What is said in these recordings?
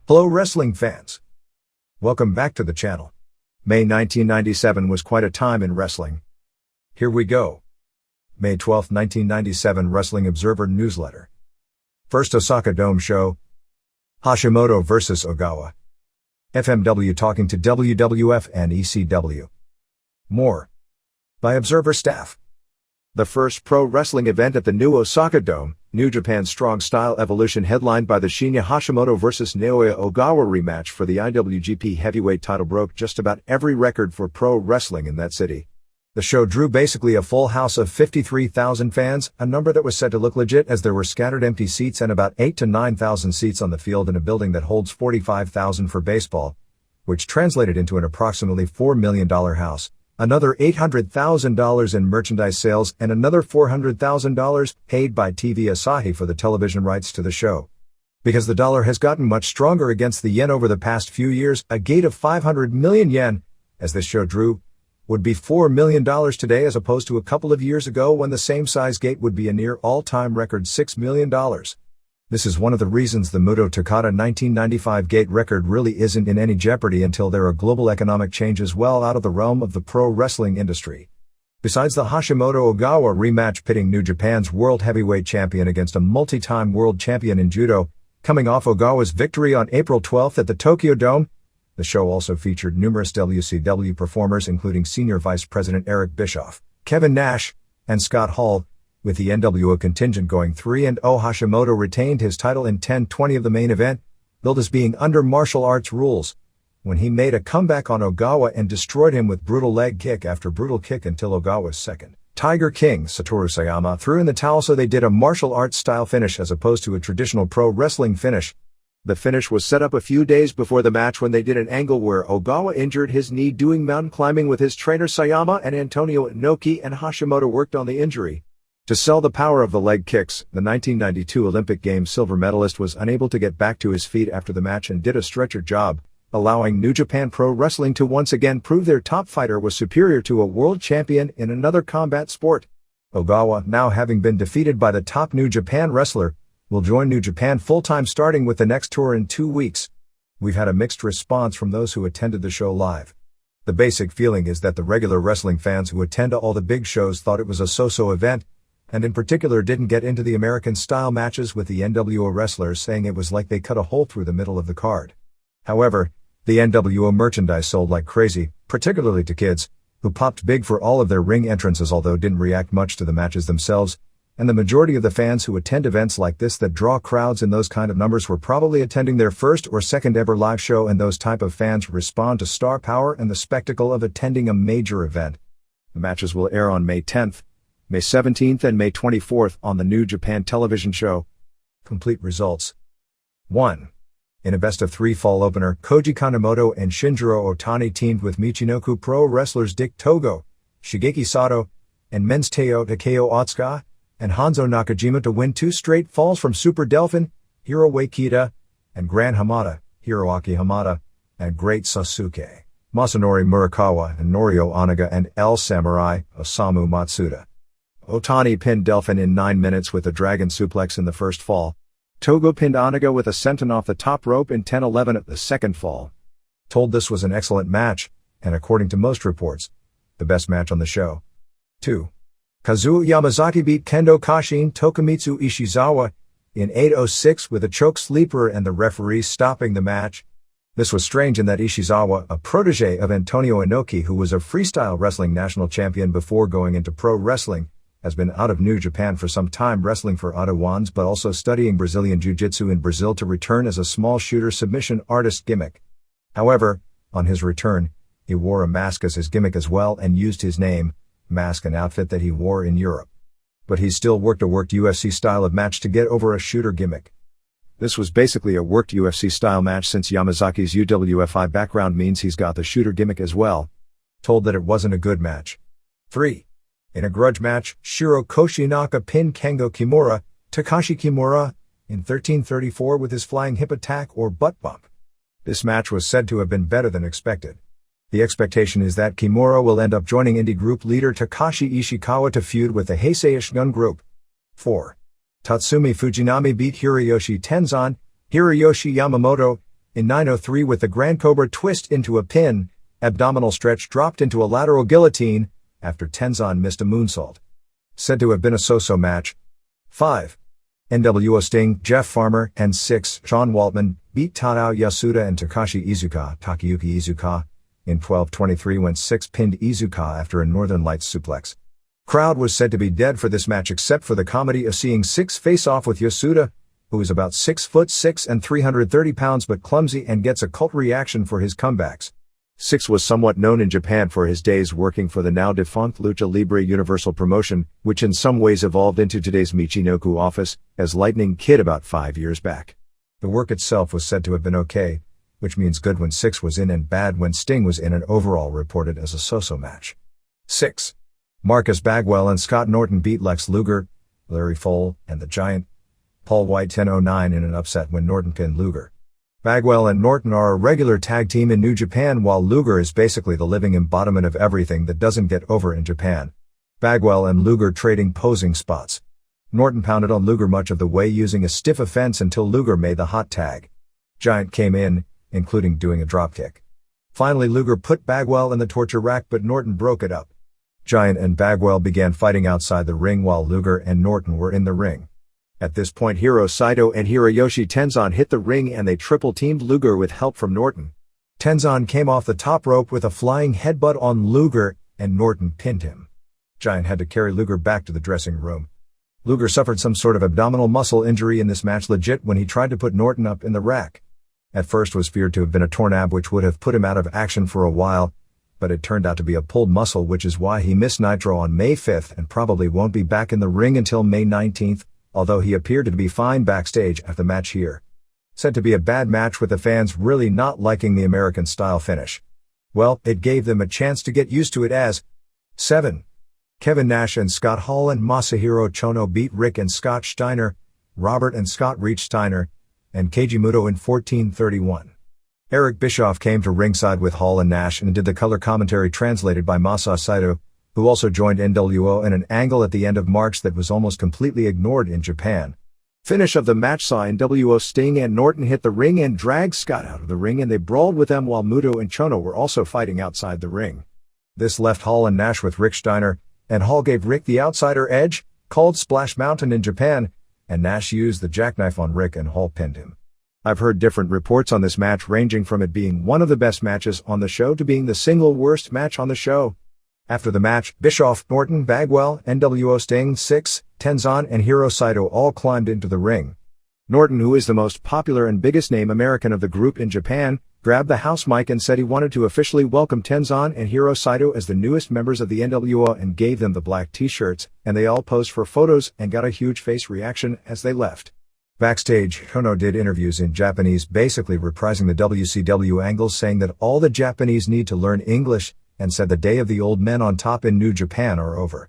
Hello wrestling fans. Welcome back to the channel. May 1997 was quite a time in wrestling. Here we go. May 12, 1997 Wrestling Observer Newsletter. First Osaka Dome Show. Hashimoto vs. Ogawa. FMW talking to WWF and ECW. More. By Observer staff. The first pro wrestling event at the new Osaka Dome, New Japan's Strong Style Evolution headlined by the Shinya Hashimoto vs. Naoya Ogawa rematch for the IWGP Heavyweight title broke just about every record for pro wrestling in that city. The show drew basically a full house of 53,000 fans, a number that was said to look legit as there were scattered empty seats and about 8,000 to 9,000 seats on the field in a building that holds 45,000 for baseball, which translated into an approximately $4 million house. Another $800,000 in merchandise sales and another $400,000 paid by TV Asahi for the television rights to the show. Because the dollar has gotten much stronger against the yen over the past few years, a gate of 500 million yen, as this show drew, would be $4 million today as opposed to a couple of years ago when the same size gate would be a near all-time record $6 million. This is one of the reasons the Muto Takada 1995 gate record really isn't in any jeopardy until there are global economic changes well out of the realm of the pro wrestling industry. Besides the Hashimoto-Ogawa rematch pitting New Japan's World Heavyweight Champion against a multi-time world champion in judo, coming off Ogawa's victory on April 12 at the Tokyo Dome, the show also featured numerous WCW performers including Senior Vice President Eric Bischoff, Kevin Nash, and Scott Hall. With the NWO contingent going 3-0, Hashimoto retained his title in 10-20 of the main event, billed as being under martial arts rules, when he made a comeback on Ogawa and destroyed him with brutal leg kick after brutal kick until Ogawa's second Tiger King, Satoru Sayama, threw in the towel, so they did a martial arts style finish as opposed to a traditional pro wrestling finish. The finish was set up a few days before the match when they did an angle where Ogawa injured his knee doing mountain climbing with his trainer Sayama and Antonio Inoki, and Hashimoto worked on the injury. To sell the power of the leg kicks, the 1992 Olympic Games silver medalist was unable to get back to his feet after the match and did a stretcher job, allowing New Japan Pro Wrestling to once again prove their top fighter was superior to a world champion in another combat sport. Ogawa, now having been defeated by the top New Japan wrestler, will join New Japan full-time starting with the next tour in 2 weeks. We've had a mixed response from those who attended the show live. The basic feeling is that the regular wrestling fans who attend to all the big shows thought it was a so-so event, and in particular didn't get into the American-style matches with the NWO wrestlers, saying it was like they cut a hole through the middle of the card. However, the NWO merchandise sold like crazy, particularly to kids, who popped big for all of their ring entrances although didn't react much to the matches themselves, and the majority of the fans who attend events like this that draw crowds in those kind of numbers were probably attending their first or second ever live show, and those type of fans respond to star power and the spectacle of attending a major event. The matches will air on May 10th, May 17th and May 24th on the New Japan television show. Complete results. 1. In a best-of-3 fall opener, Koji Kanemoto and Shinjiro Otani teamed with Michinoku Pro wrestlers Dick Togo, Shigeki Sato, and men's Teo Takeo Otsuka, and Hanzo Nakajima to win 2 straight falls from Super Delphin, Hiroe Kita, and Gran Hamada, Hiroaki Hamada, and Great Sasuke, Masanori Murakawa, and Norio Onaga, and El Samurai, Osamu Matsuda. Otani pinned Delphin in 9 minutes with a dragon suplex in the first fall. Togo pinned Onaga with a senton off the top rope in 10-11 at the second fall. Told this was an excellent match, and according to most reports, the best match on the show. 2. Kazuo Yamazaki beat Kendo Kashin Tokumitsu Ishizawa in 8:06 with a choke sleeper and the referee stopping the match. This was strange in that Ishizawa, a protege of Antonio Inoki who was a freestyle wrestling national champion before going into pro wrestling, has been out of New Japan for some time wrestling for Ottawans but also studying Brazilian Jiu-Jitsu in Brazil to return as a small shooter submission artist gimmick. However, on his return, he wore a mask as his gimmick as well and used his name, mask and outfit that he wore in Europe. But he still worked a worked UFC style of match to get over a shooter gimmick. This was basically a worked UFC style match since Yamazaki's UWFI background means he's got the shooter gimmick as well. Told that it wasn't a good match. 3. In a grudge match, Shiro Koshinaka pinned Kengo Kimura, Takashi Kimura, in 13:34 with his flying hip attack or butt bump. This match was said to have been better than expected. The expectation is that Kimura will end up joining indie group leader Takashi Ishikawa to feud with the Heisei Gun group. 4. Tatsumi Fujinami beat Hiroyoshi Tenzan, Hiroyoshi Yamamoto, In 9:03 with the Grand Cobra twist into a pin, abdominal stretch dropped into a lateral guillotine, after Tenzan missed a moonsault. Said to have been a so-so match. 5. NWO Sting, Jeff Farmer, and 6. Sean Waltman beat Tadao Yasuda and Takayuki Iizuka, in 12:23 when 6 pinned Iizuka after a Northern Lights suplex. Crowd was said to be dead for this match except for the comedy of seeing 6 face off with Yasuda, who is about 6'6" and 330 pounds but clumsy and gets a cult reaction for his comebacks. 6 was somewhat known in Japan for his days working for the now defunct Lucha Libre Universal promotion, which in some ways evolved into today's Michinoku office, as Lightning Kid about 5 years back. The work itself was said to have been okay, which means good when 6 was in and bad when Sting was in, and overall reported as a so-so match. 6. Marcus Bagwell and Scott Norton beat Lex Luger, Larry Fole, and the Giant, Paul White 10:09 in an upset when Norton pinned Luger. Bagwell and Norton are a regular tag team in New Japan, while Luger is basically the living embodiment of everything that doesn't get over in Japan. Bagwell and Luger trading posing spots. Norton pounded on Luger much of the way using a stiff offense until Luger made the hot tag. Giant came in, including doing a dropkick. Finally Luger put Bagwell in the torture rack but Norton broke it up. Giant and Bagwell began fighting outside the ring while Luger and Norton were in the ring. At this point Hiro Saito and Hiroyoshi Tenzan hit the ring and they triple-teamed Luger with help from Norton. Tenzan came off the top rope with a flying headbutt on Luger, and Norton pinned him. Giant had to carry Luger back to the dressing room. Luger suffered some sort of abdominal muscle injury in this match legit when he tried to put Norton up in the rack. At first was feared to have been a torn ab which would have put him out of action for a while, but it turned out to be a pulled muscle, which is why he missed Nitro on May 5th and probably won't be back in the ring until May 19th, although he appeared to be fine backstage after the match here. Said to be a bad match with the fans really not liking the American-style finish. Well, it gave them a chance to get used to it as 7. Kevin Nash and Scott Hall and Masahiro Chono beat Rick and Scott Steiner, Robert and Scott Reach Steiner, and Keiji Muto in 14:31. Eric Bischoff came to ringside with Hall and Nash and did the color commentary translated by Masa Saito, who also joined NWO in an angle at the end of March that was almost completely ignored in Japan. Finish of the match saw NWO Sting and Norton hit the ring and drag Scott out of the ring, and they brawled with them while Muto and Chono were also fighting outside the ring. This left Hall and Nash with Rick Steiner, and Hall gave Rick the outsider edge, called Splash Mountain in Japan, and Nash used the jackknife on Rick and Hall pinned him. I've heard different reports on this match ranging from it being one of the best matches on the show to being the single worst match on the show. After the match, Bischoff, Norton, Bagwell, NWO Sting, 6, Tenzan and Hiro Saito all climbed into the ring. Norton, who is the most popular and biggest name American of the group in Japan, grabbed the house mic and said he wanted to officially welcome Tenzan and Hiro Saito as the newest members of the NWO and gave them the black t-shirts, and they all posed for photos and got a huge face reaction as they left. Backstage, Chono did interviews in Japanese, basically reprising the WCW angles, saying that all the Japanese need to learn English, and said the day of the old men on top in New Japan are over.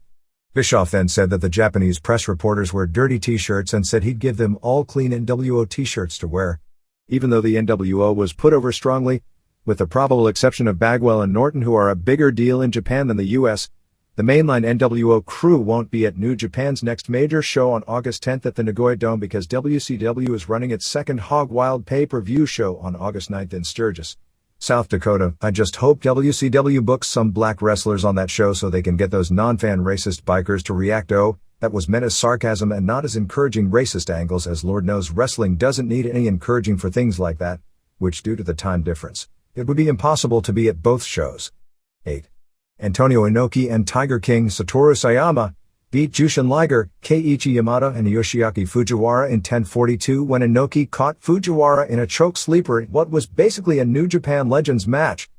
Bischoff then said that the Japanese press reporters wear dirty t-shirts and said he'd give them all clean NWO t-shirts to wear. Even though the NWO was put over strongly, with the probable exception of Bagwell and Norton, who are a bigger deal in Japan than the US, the mainline NWO crew won't be at New Japan's next major show on August 10th at the Nagoya Dome because WCW is running its second Hog Wild pay-per-view show on August 9th in Sturgis, South Dakota. I just hope WCW books some black wrestlers on that show so they can get those non-fan racist bikers to react. Oh, that was meant as sarcasm and not as encouraging racist angles, as Lord knows wrestling doesn't need any encouraging for things like that, which due to the time difference, it would be impossible to be at both shows. 8. Antonio Inoki and Tiger King Satoru Sayama beat Jushin Liger, Keiichi Yamada and Yoshiaki Fujiwara in 10:42 when Inoki caught Fujiwara in a choke sleeper in what was basically a New Japan Legends match.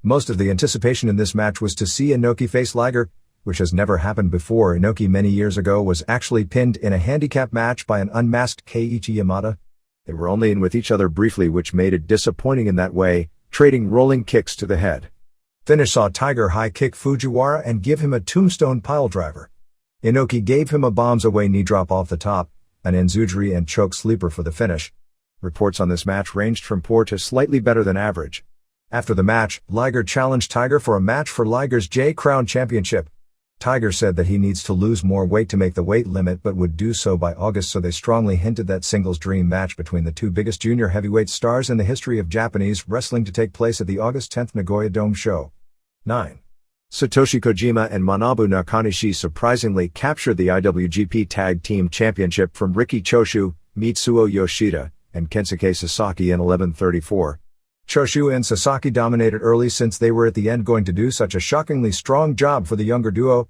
Most of the anticipation in this match was to see Inoki face Liger, which has never happened before. Inoki many years ago was actually pinned in a handicap match by an unmasked Keiichi Yamada. They were only in with each other briefly, which made it disappointing in that way, trading rolling kicks to the head. Finish saw Tiger high kick Fujiwara and give him a tombstone piledriver. Inoki gave him a bombs away knee drop off the top, an enzujiri and choke sleeper for the finish. Reports on this match ranged from poor to slightly better than average. After the match, Liger challenged Tiger for a match for Liger's J-Crown Championship. Tiger said that he needs to lose more weight to make the weight limit but would do so by August, so they strongly hinted that singles dream match between the two biggest junior heavyweight stars in the history of Japanese wrestling to take place at the August 10th Nagoya Dome show. 9. Satoshi Kojima and Manabu Nakanishi surprisingly captured the IWGP Tag Team Championship from Riki Choshu, Mitsuo Yoshida, and Kensuke Sasaki in 11:34. Choshu and Sasaki dominated early since they were at the end going to do such a shockingly strong job for the younger duo.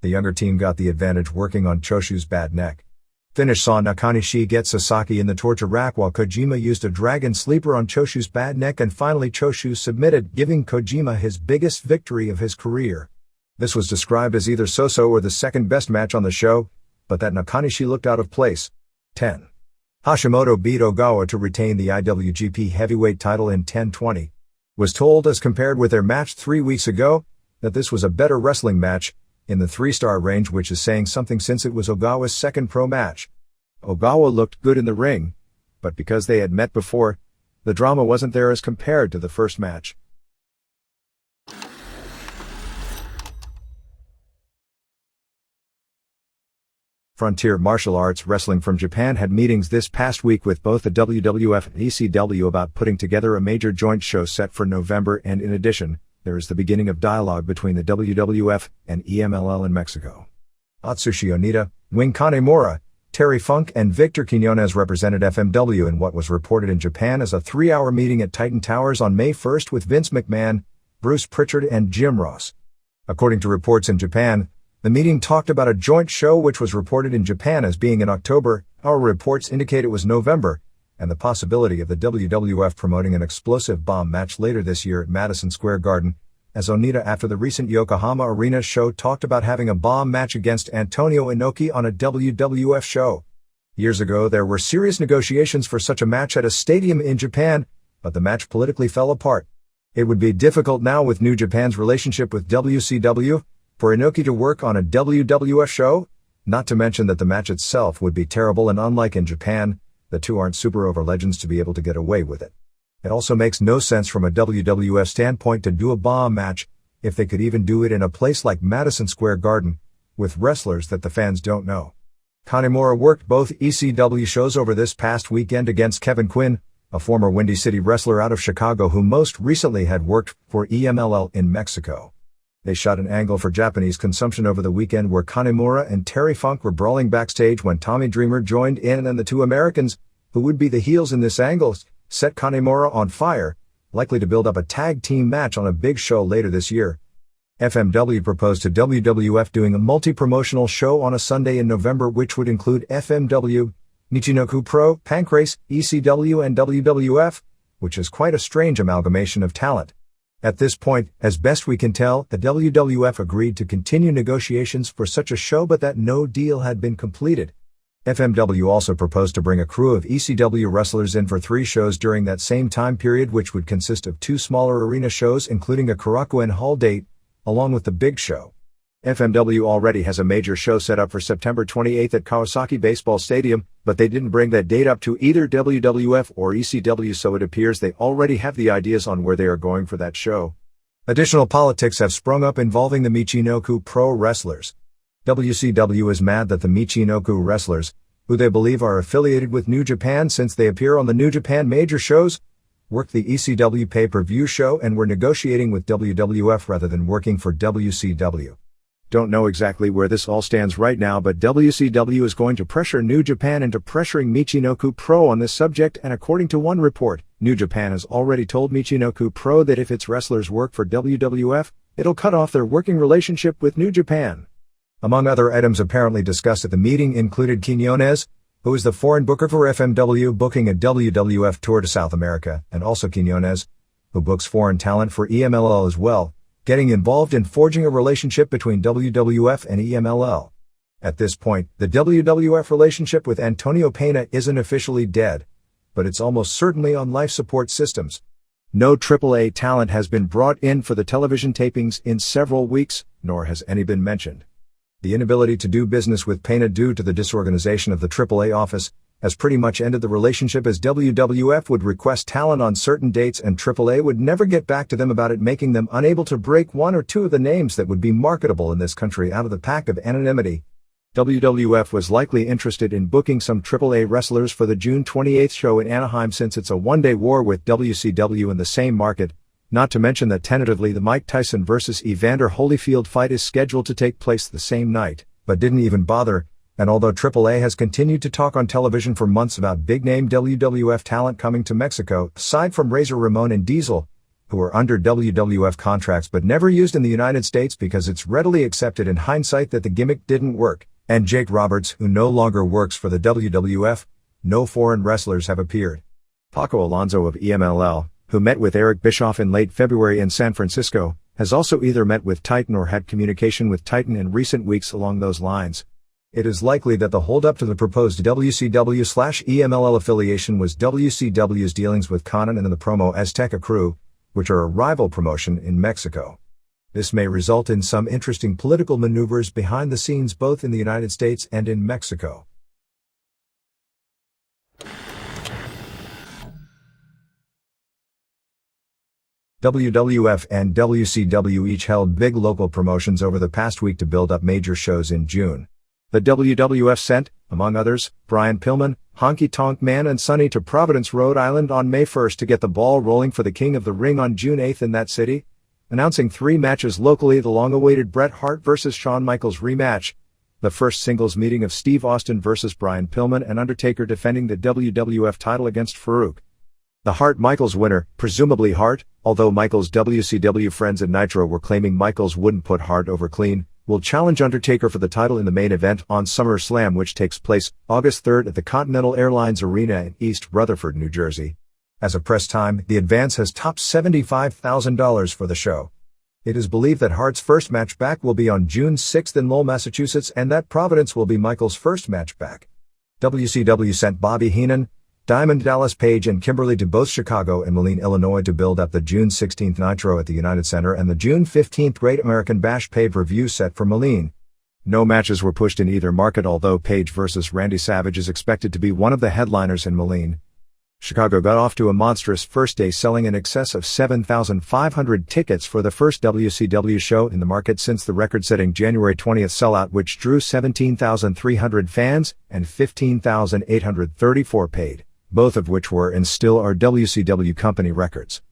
The younger team got the advantage working on Choshu's bad neck. Finish saw Nakanishi get Sasaki in the torture rack while Kojima used a dragon sleeper on Choshu's bad neck, and finally Choshu submitted, giving Kojima his biggest victory of his career. This was described as either so-so or the second best match on the show, but that Nakanishi looked out of place. 10. Hashimoto beat Ogawa to retain the IWGP Heavyweight title in 10:20. Was told, as compared with their match 3 weeks ago, that this was a better wrestling match, in the 3-star range, which is saying something since it was Ogawa's second pro match. Ogawa looked good in the ring, but because they had met before, the drama wasn't there as compared to the first match. Frontier Martial Arts Wrestling from Japan had meetings this past week with both the WWF and ECW about putting together a major joint show set for November, and in addition, there is the beginning of dialogue between the WWF and EMLL in Mexico. Atsushi Onita, Wing Kanemura, Terry Funk and Victor Quiñones represented FMW in what was reported in Japan as a 3-hour meeting at Titan Towers on May 1st with Vince McMahon, Bruce Pritchard and Jim Ross. According to reports in Japan, the meeting talked about a joint show which was reported in Japan as being in October. Our reports indicate it was November, and the possibility of the WWF promoting an explosive bomb match later this year at Madison Square Garden, as Onita after the recent Yokohama Arena show talked about having a bomb match against Antonio Inoki on a WWF show. Years ago there were serious negotiations for such a match at a stadium in Japan, but the match politically fell apart. It would be difficult now with New Japan's relationship with WCW, for Inoki to work on a WWF show, not to mention that the match itself would be terrible, and unlike in Japan, the two aren't super over legends to be able to get away with it. It also makes no sense from a WWF standpoint to do a bomb match, if they could even do it in a place like Madison Square Garden, with wrestlers that the fans don't know. Kanemura worked both ECW shows over this past weekend against Kevin Quinn, a former Windy City wrestler out of Chicago who most recently had worked for EMLL in Mexico. They shot an angle for Japanese consumption over the weekend where Kanemura and Terry Funk were brawling backstage when Tommy Dreamer joined in, and the two Americans, who would be the heels in this angle, set Kanemura on fire, likely to build up a tag team match on a big show later this year. FMW proposed to WWF doing a multi-promotional show on a Sunday in November which would include FMW, Michinoku Pro, Pancrase, ECW and WWF, which is quite a strange amalgamation of talent. At this point, as best we can tell, the WWF agreed to continue negotiations for such a show, but that no deal had been completed. FMW also proposed to bring a crew of ECW wrestlers in for 3 shows during that same time period, which would consist of 2 smaller arena shows including a Korakuen Hall date, along with the big show. FMW already has a major show set up for September 28th at Kawasaki Baseball Stadium, but they didn't bring that date up to either WWF or ECW, so it appears they already have the ideas on where they are going for that show. Additional politics have sprung up involving the Michinoku Pro wrestlers. WCW is mad that the Michinoku wrestlers, who they believe are affiliated with New Japan since they appear on the New Japan major shows, worked the ECW pay-per-view show and were negotiating with WWF rather than working for WCW. Don't know exactly where this all stands right now, but WCW is going to pressure New Japan into pressuring Michinoku Pro on this subject, and according to one report, New Japan has already told Michinoku Pro that if its wrestlers work for WWF, it'll cut off their working relationship with New Japan. Among other items apparently discussed at the meeting included Quiñones, who is the foreign booker for FMW, booking a WWF tour to South America, and also Quiñones, who books foreign talent for EMLL as well, getting involved in forging a relationship between WWF and EMLL. At this point, the WWF relationship with Antonio Pena isn't officially dead, but it's almost certainly on life support systems. No AAA talent has been brought in for the television tapings in several weeks, nor has any been mentioned. The inability to do business with Pena due to the disorganization of the AAA office as pretty much ended the relationship as WWF would request talent on certain dates and AAA would never get back to them about it, making them unable to break one or two of the names that would be marketable in this country out of the pack of anonymity. WWF was likely interested in booking some AAA wrestlers for the June 28th show in Anaheim since it's a one-day war with WCW in the same market, not to mention that tentatively the Mike Tyson vs. Evander Holyfield fight is scheduled to take place the same night, but didn't even bother. And although AAA has continued to talk on television for months about big-name WWF talent coming to Mexico, aside from Razor Ramon and Diesel, who are under WWF contracts but never used in the United States because it's readily accepted in hindsight that the gimmick didn't work, and Jake Roberts, who no longer works for the WWF, no foreign wrestlers have appeared. Paco Alonso of EMLL, who met with Eric Bischoff in late February in San Francisco, has also either met with Titan or had communication with Titan in recent weeks along those lines. It is likely that the hold-up to the proposed WCW/EMLL affiliation was WCW's dealings with Conan and the Promo Azteca crew, which are a rival promotion in Mexico. This may result in some interesting political maneuvers behind the scenes both in the United States and in Mexico. WWF and WCW each held big local promotions over the past week to build up major shows in June. The WWF sent, among others, Brian Pillman, Honky Tonk Man and Sonny to Providence, Rhode Island on May 1st to get the ball rolling for the King of the Ring on June 8th in that city, announcing 3 matches locally: the long-awaited Bret Hart vs. Shawn Michaels rematch, the first singles meeting of Steve Austin vs. Brian Pillman, and Undertaker defending the WWF title against Farouk. The Hart-Michaels winner, presumably Hart, although Michaels' WCW friends at Nitro were claiming Michaels wouldn't put Hart over clean, will challenge Undertaker for the title in the main event on SummerSlam, which takes place August 3rd at the Continental Airlines Arena in East Rutherford, New Jersey. As of press time, the advance has topped $75,000 for the show. It is believed that Hart's first match back will be on June 6th in Lowell, Massachusetts, and that Providence will be Michaels' first match back. WCW sent Bobby Heenan, Diamond Dallas Page and Kimberly to both Chicago and Moline, Illinois to build up the June 16th Nitro at the United Center and the June 15th Great American Bash pay-per-view set for Moline. No matches were pushed in either market, although Page vs. Randy Savage is expected to be one of the headliners in Moline. Chicago got off to a monstrous first day, selling in excess of 7,500 tickets for the first WCW show in the market since the record-setting January 20th sellout, which drew 17,300 fans and 15,834 paid, both of which were and still are WCW company records.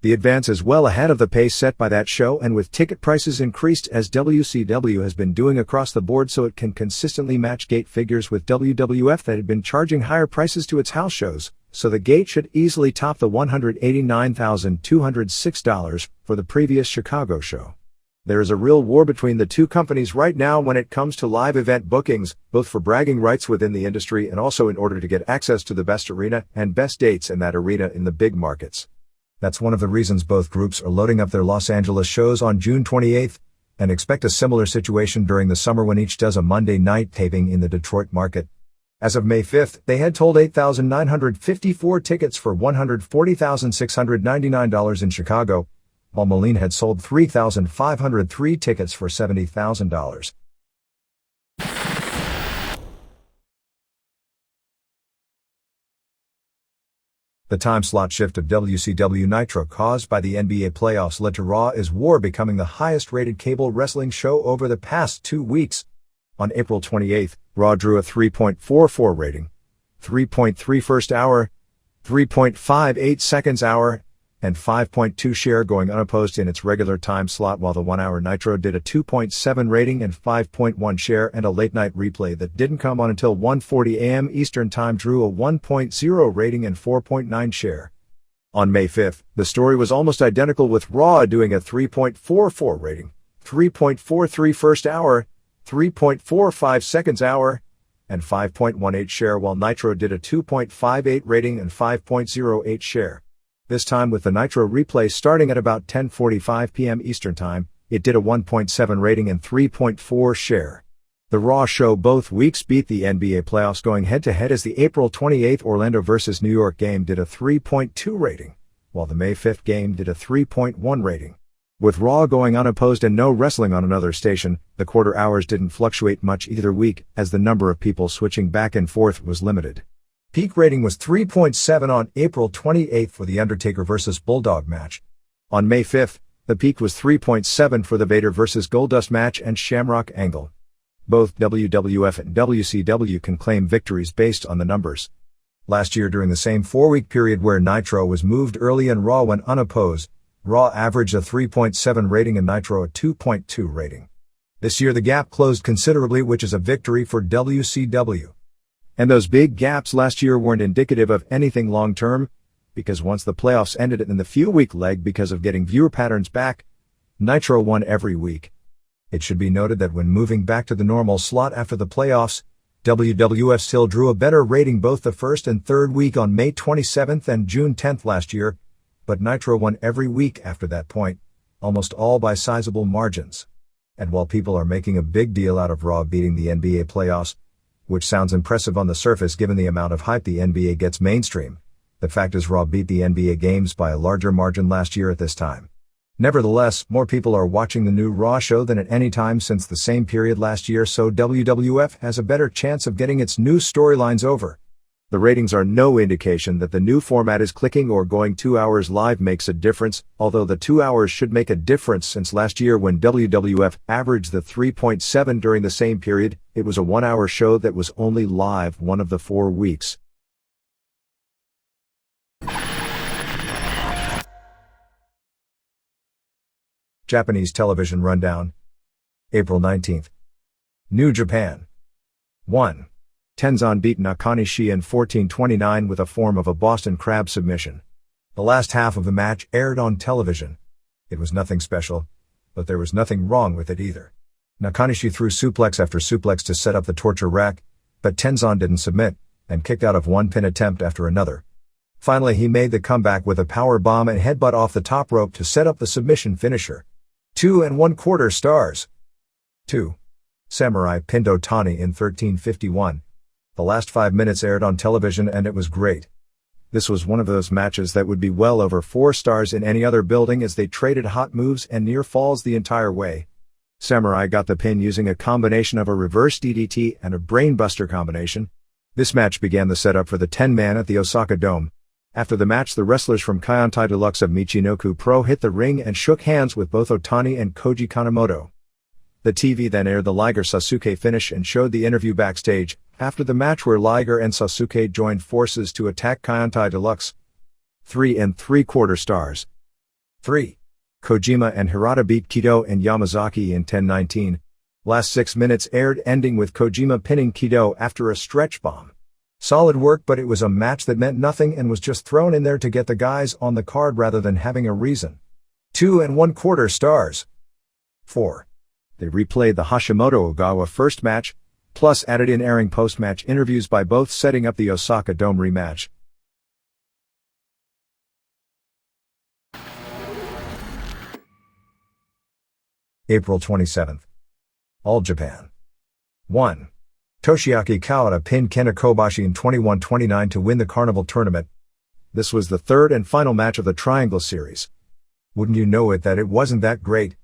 The advance is well ahead of the pace set by that show, and with ticket prices increased as WCW has been doing across the board, so it can consistently match gate figures with WWF that had been charging higher prices to its house shows, so the gate should easily top the $189,206 for the previous Chicago show. There is a real war between the two companies right now when it comes to live event bookings, both for bragging rights within the industry and also in order to get access to the best arena and best dates in that arena in the big markets. That's one of the reasons both groups are loading up their Los Angeles shows on June 28th, and expect a similar situation during the summer when each does a Monday night taping in the Detroit market. As of May 5th, they had sold 8,954 tickets for $140,699 in Chicago, while Moline had sold 3,503 tickets for $70,000. The time slot shift of WCW Nitro caused by the NBA playoffs led to Raw is War becoming the highest-rated cable wrestling show over the past 2 weeks. On April 28th, Raw drew a 3.44 rating, 3.3 first hour, 3.58 seconds hour, and 5.2 share going unopposed in its regular time slot, while the 1-hour Nitro did a 2.7 rating and 5.1 share, and a late-night replay that didn't come on until 1:40 a.m. Eastern Time drew a 1.0 rating and 4.9 share. On May 5th, the story was almost identical, with Raw doing a 3.44 rating, 3.43 first hour, 3.45 seconds hour, and 5.18 share, while Nitro did a 2.58 rating and 5.08 share. This time, with the Nitro replay starting at about 10:45 p.m. Eastern Time, it did a 1.7 rating and 3.4 share. The Raw show both weeks beat the NBA playoffs going head-to-head, as the April 28th Orlando vs. New York game did a 3.2 rating, while the May 5th game did a 3.1 rating. With Raw going unopposed and no wrestling on another station, the quarter hours didn't fluctuate much either week, as the number of people switching back and forth was limited. Peak rating was 3.7 on April 28 for the Undertaker vs. Bulldog match. On May 5, the peak was 3.7 for the Vader vs. Goldust match and Shamrock Angle. Both WWF and WCW can claim victories based on the numbers. Last year, during the same 4-week period where Nitro was moved early and Raw went unopposed, Raw averaged a 3.7 rating and Nitro a 2.2 rating. This year the gap closed considerably, which is a victory for WCW. And those big gaps last year weren't indicative of anything long-term, because once the playoffs ended in the few-week leg because of getting viewer patterns back, Nitro won every week. It should be noted that when moving back to the normal slot after the playoffs, WWF still drew a better rating both the first and third week on May 27th and June 10th last year, but Nitro won every week after that point, almost all by sizable margins. And while people are making a big deal out of Raw beating the NBA playoffs, which sounds impressive on the surface given the amount of hype the NBA gets mainstream, the fact is Raw beat the NBA games by a larger margin last year at this time. Nevertheless, more people are watching the new Raw show than at any time since the same period last year, so WWF has a better chance of getting its new storylines over. The ratings are no indication that the new format is clicking or going 2 hours live makes a difference, although the 2 hours should make a difference since last year when WWF averaged the 3.7 during the same period, it was a 1-hour show that was only live one of the 4 weeks. Japanese television rundown. April 19th. New Japan. 1. Tenzan beat Nakanishi in 14:29 with a form of a Boston Crab submission. The last half of the match aired on television. It was nothing special, but there was nothing wrong with it either. Nakanishi threw suplex after suplex to set up the torture rack, but Tenzan didn't submit, and kicked out of one pin attempt after another. Finally he made the comeback with a power bomb and headbutt off the top rope to set up the submission finisher. 2 1/4 stars. 2. Samurai pinned Otani in 13:51. The last 5 minutes aired on television and it was great. This was one of those matches that would be well over 4 stars in any other building as they traded hot moves and near falls the entire way. Samurai got the pin using a combination of a reverse DDT and a brainbuster combination. This match began the setup for the 10-man at the Osaka Dome. After the match, the wrestlers from Kaientai Deluxe of Michinoku Pro hit the ring and shook hands with both Otani and Koji Kanemoto. The TV then aired the Liger Sasuke finish and showed the interview backstage after the match where Liger and Sasuke joined forces to attack Kaientai Deluxe. 3 3/4 stars. 3. Kojima and Hirata beat Kido and Yamazaki in 10:19. Last 6 minutes aired ending with Kojima pinning Kido after a stretch bomb. Solid work, but it was a match that meant nothing and was just thrown in there to get the guys on the card rather than having a reason. 2 1/4 stars. 4. They replayed the Hashimoto Ogawa first match, plus added in airing post-match interviews by both setting up the Osaka Dome rematch. April 27th. All Japan. 1. Toshiaki Kawada pinned Kenta Kobashi in 21:29 to win the Carnival Tournament. This was the third and final match of the Triangle Series. Wouldn't you know it that it wasn't that great?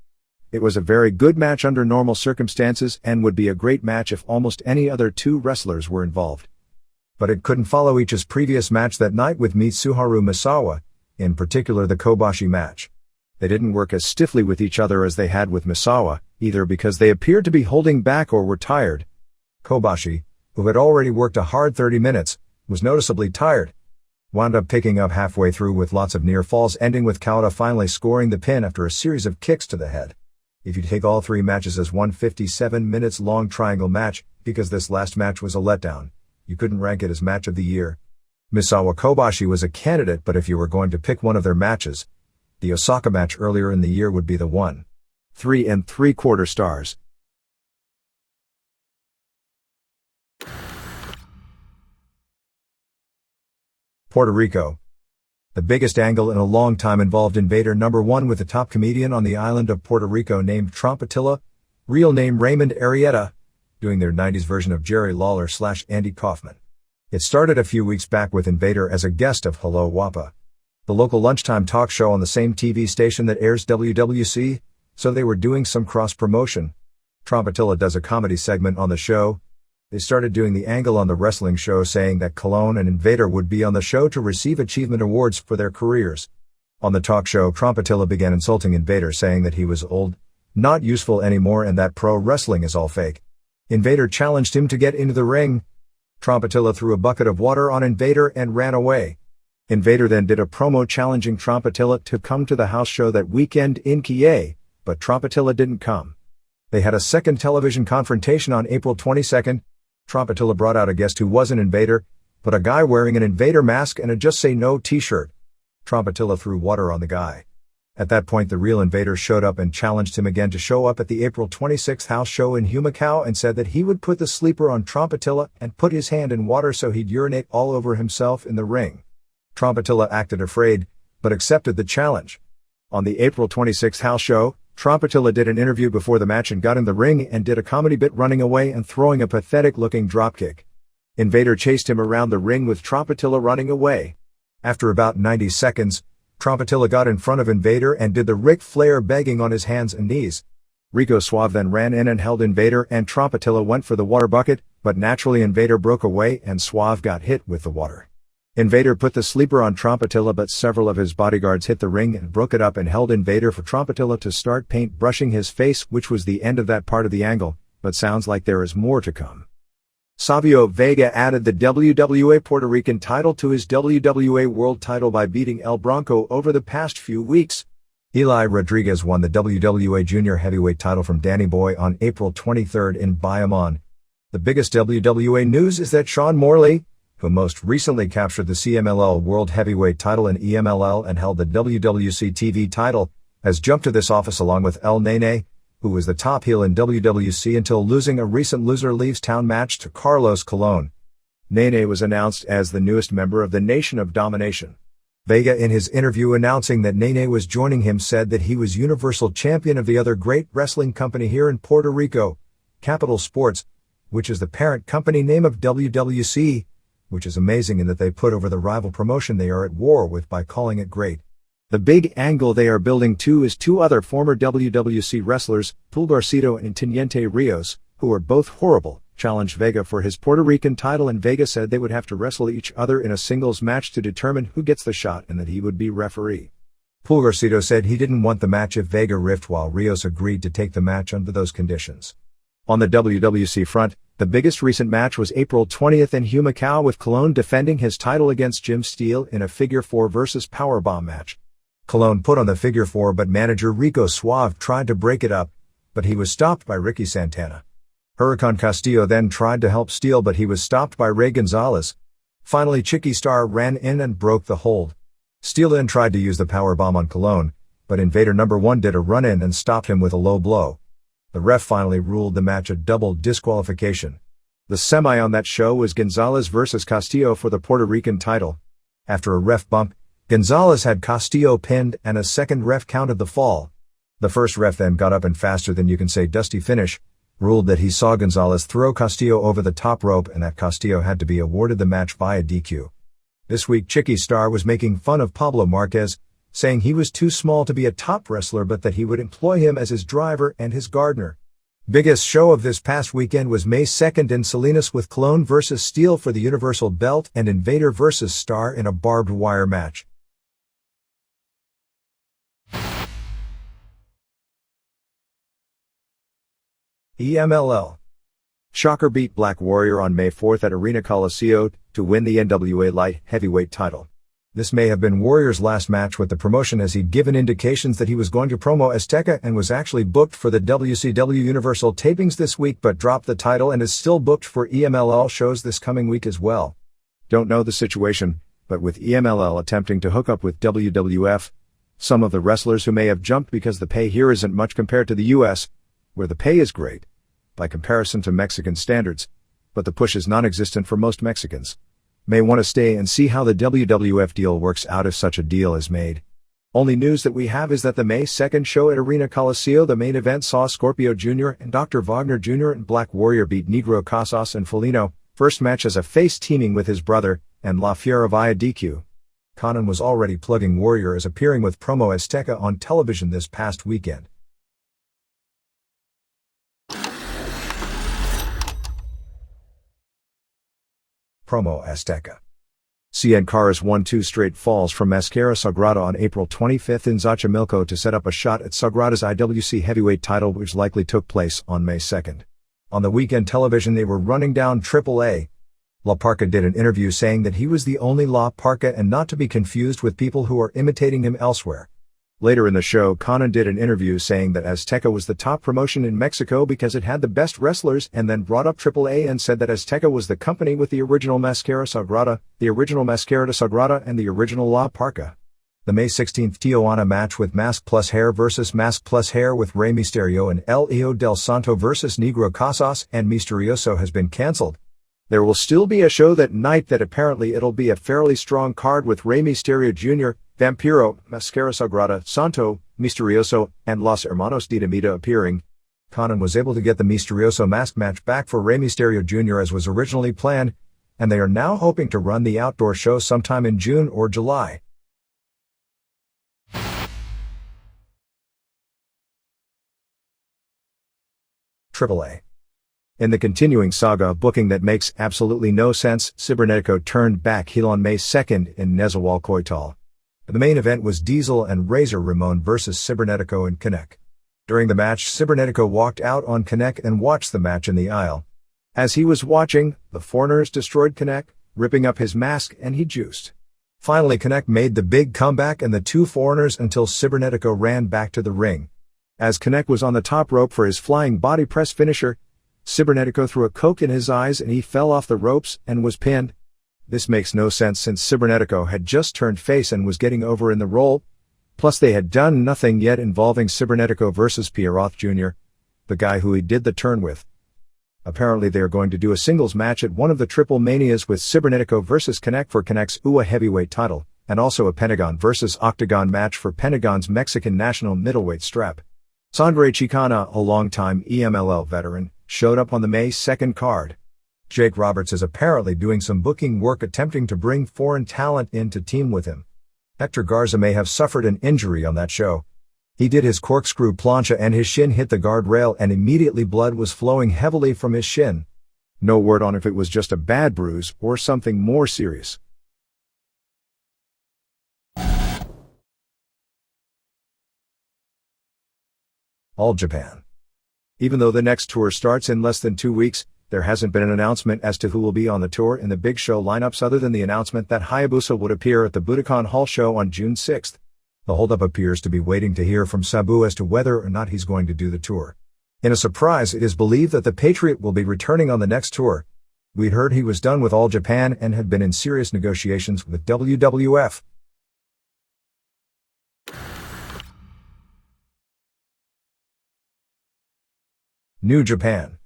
It was a very good match under normal circumstances and would be a great match if almost any other 2 wrestlers were involved. But it couldn't follow each's previous match that night with Mitsuharu Misawa, in particular the Kobashi match. They didn't work as stiffly with each other as they had with Misawa, either because they appeared to be holding back or were tired. Kobashi, who had already worked a hard 30 minutes, was noticeably tired. Wound up picking up halfway through with lots of near falls, ending with Kawada finally scoring the pin after a series of kicks to the head. If you take all 3 matches as one 57 minutes long triangle match, because this last match was a letdown, you couldn't rank it as match of the year. Misawa Kobashi was a candidate, but if you were going to pick one of their matches, the Osaka match earlier in the year would be the one. 3 3/4 stars. Puerto Rico. The biggest angle in a long time involved Invader #1 with the top comedian on the island of Puerto Rico named Trompetilla, real name Raymond Arrieta, doing their 90s version of Jerry Lawler / Andy Kaufman. It started a few weeks back with Invader as a guest of Hello Wapa, the local lunchtime talk show on the same TV station that airs WWC, so they were doing some cross-promotion. Trompetilla does a comedy segment on the show. They started doing the angle on the wrestling show saying that Cologne and Invader would be on the show to receive achievement awards for their careers. On the talk show, Trompetilla began insulting Invader, saying that he was old, not useful anymore, and that pro wrestling is all fake. Invader challenged him to get into the ring. Trompetilla threw a bucket of water on Invader and ran away. Invader then did a promo challenging Trompetilla to come to the house show that weekend in Kiev, but Trompetilla didn't come. They had a second television confrontation on April 22nd. Trompetilla brought out a guest who wasn't Invader, but a guy wearing an Invader mask and a Just Say No t-shirt. Trompetilla threw water on the guy. At that point, the real Invader showed up and challenged him again to show up at the April 26th house show in Humacao and said that he would put the sleeper on Trompetilla and put his hand in water so he'd urinate all over himself in the ring. Trompetilla acted afraid, but accepted the challenge. On the April 26th house show, Trompetilla did an interview before the match and got in the ring and did a comedy bit running away and throwing a pathetic-looking dropkick. Invader chased him around the ring with Trompetilla running away. After about 90 seconds, Trompetilla got in front of Invader and did the Ric Flair begging on his hands and knees. Rico Suave then ran in and held Invader, and Trompetilla went for the water bucket, but naturally Invader broke away and Suave got hit with the water. Invader put the sleeper on Trompetilla, but several of his bodyguards hit the ring and broke it up and held Invader for Trompetilla to start paint brushing his face, which was the end of that part of the angle, but sounds like there is more to come. Savio Vega added the WWA Puerto Rican title to his WWA World title by beating El Bronco over the past few weeks. Eli Rodriguez won the WWA Junior Heavyweight title from Danny Boy on April 23 in Bayamon. The biggest WWA news is that Sean Morley, who most recently captured the CMLL World Heavyweight title in EMLL and held the WWC TV title, has jumped to this office along with El Nene, who was the top heel in WWC until losing a recent Loser Leaves Town match to Carlos Colon. Nene was announced as the newest member of the Nation of Domination. Vega, in his interview announcing that Nene was joining him, said that he was Universal Champion of the other great wrestling company here in Puerto Rico, Capital Sports, which is the parent company name of WWC, which is amazing in that they put over the rival promotion they are at war with by calling it great. The big angle they are building too is two other former WWC wrestlers, Pulgarcito and Teniente Rios, who are both horrible, challenged Vega for his Puerto Rican title, and Vega said they would have to wrestle each other in a singles match to determine who gets the shot and that he would be referee. Pulgarcito said he didn't want the match if Vega riffed, while Rios agreed to take the match under those conditions. On the WWC front, the biggest recent match was April 20th in Humacao, with Colon defending his title against Jim Steele in a Figure 4 versus Powerbomb match. Colon put on the Figure 4, but manager Rico Suave tried to break it up, but he was stopped by Ricky Santana. Huracan Castillo then tried to help Steele, but he was stopped by Ray Gonzalez. Finally, Chicky Star ran in and broke the hold. Steele then tried to use the Powerbomb on Colon, but Invader number 1 did a run-in and stopped him with a low blow. The ref finally ruled the match a double disqualification. The semi on that show was Gonzalez versus Castillo for the Puerto Rican title. After a ref bump, Gonzalez had Castillo pinned and a second ref counted the fall. The first ref then got up and, faster than you can say dusty finish, ruled that he saw Gonzalez throw Castillo over the top rope and that Castillo had to be awarded the match via DQ. This week, Chicky Star was making fun of Pablo Marquez, saying he was too small to be a top wrestler but that he would employ him as his driver and his gardener. Biggest show of this past weekend was May 2nd in Salinas, with Colon versus Steele for the Universal Belt and Invader versus Star in a barbed wire match. EMLL. Shocker beat Black Warrior on May 4th at Arena Coliseo to win the NWA Light Heavyweight title. This may have been Warrior's last match with the promotion, as he'd given indications that he was going to promo Azteca and was actually booked for the WCW Universal tapings this week, but dropped the title and is still booked for EMLL shows this coming week as well. Don't know the situation, but with EMLL attempting to hook up with WWF, some of the wrestlers who may have jumped because the pay here isn't much compared to the US, where the pay is great, by comparison to Mexican standards, but the push is non-existent for most Mexicans, may want to stay and see how the WWF deal works out if such a deal is made. Only news that we have is that the May 2nd show at Arena Coliseo, the main event, saw Scorpio Jr. and Dr. Wagner Jr. and Black Warrior beat Negro Casas and Felino, first match as a face teaming with his brother, and La Fiera via DQ. Conan was already plugging Warrior as appearing with Promo Azteca on television this past weekend. promo Azteca. Cien Caras won 2 straight falls from Mascara Sagrada on April 25 in Xochimilco to set up a shot at Sagrada's IWC heavyweight title, which likely took place on May 2. On the weekend television they were running down AAA. La Parka did an interview saying that he was the only La Parka and not to be confused with people who are imitating him elsewhere. Later in the show, Conan did an interview saying that Azteca was the top promotion in Mexico because it had the best wrestlers, and then brought up AAA and said that Azteca was the company with the original Mascara Sagrada, the original Mascara de Sagrada, and the original La Parka. The May 16 Tijuana match with Mask Plus Hair versus Mask Plus Hair with Rey Mysterio and El Hijo del Santo versus Negro Casas and Misterioso has been cancelled. There will still be a show that night that apparently it'll be a fairly strong card with Rey Mysterio Jr., Vampiro, Mascara Sagrada, Santo, Misterioso, and Los Hermanos Dinamita appearing. Conan was able to get the Misterioso mask match back for Rey Mysterio Jr. as was originally planned, and they are now hoping to run the outdoor show sometime in June or July. AAA. In the continuing saga of booking that makes absolutely no sense, Cibernetico turned back heel on May 2nd in Nezahualcóyotl. The main event was Diesel and Razor Ramon versus Cibernetico and Canek. During the match, Cibernetico walked out on Canek and watched the match in the aisle. As he was watching, the foreigners destroyed Canek, ripping up his mask, and he juiced. Finally, Canek made the big comeback and the two foreigners until Cibernetico ran back to the ring. As Canek was on the top rope for his flying body press finisher, Cibernetico threw a coke in his eyes and he fell off the ropes and was pinned. This makes no sense since Cibernetico had just turned face and was getting over in the role. Plus they had done nothing yet involving Cibernetico versus Pierroth Jr., the guy who he did the turn with. Apparently they are going to do a singles match at one of the Triple Manias with Cibernetico versus Canek for Canek's UA heavyweight title, and also a Pentagon versus Octagon match for Pentagon's Mexican national middleweight strap. Sangre Chicana, a longtime EMLL veteran, showed up on the May 2nd card. Jake Roberts is apparently doing some booking work attempting to bring foreign talent in to team with him. Hector Garza may have suffered an injury on that show. He did his corkscrew plancha and his shin hit the guardrail and immediately blood was flowing heavily from his shin. No word on if it was just a bad bruise or something more serious. All Japan. Even though the next tour starts in less than 2 weeks, there hasn't been an announcement as to who will be on the tour in the big show lineups other than the announcement that Hayabusa would appear at the Budokan Hall show on June 6. The holdup appears to be waiting to hear from Sabu as to whether or not he's going to do the tour. In a surprise, it is believed that the Patriot will be returning on the next tour. We'd heard he was done with All Japan and had been in serious negotiations with WWF. New Japan.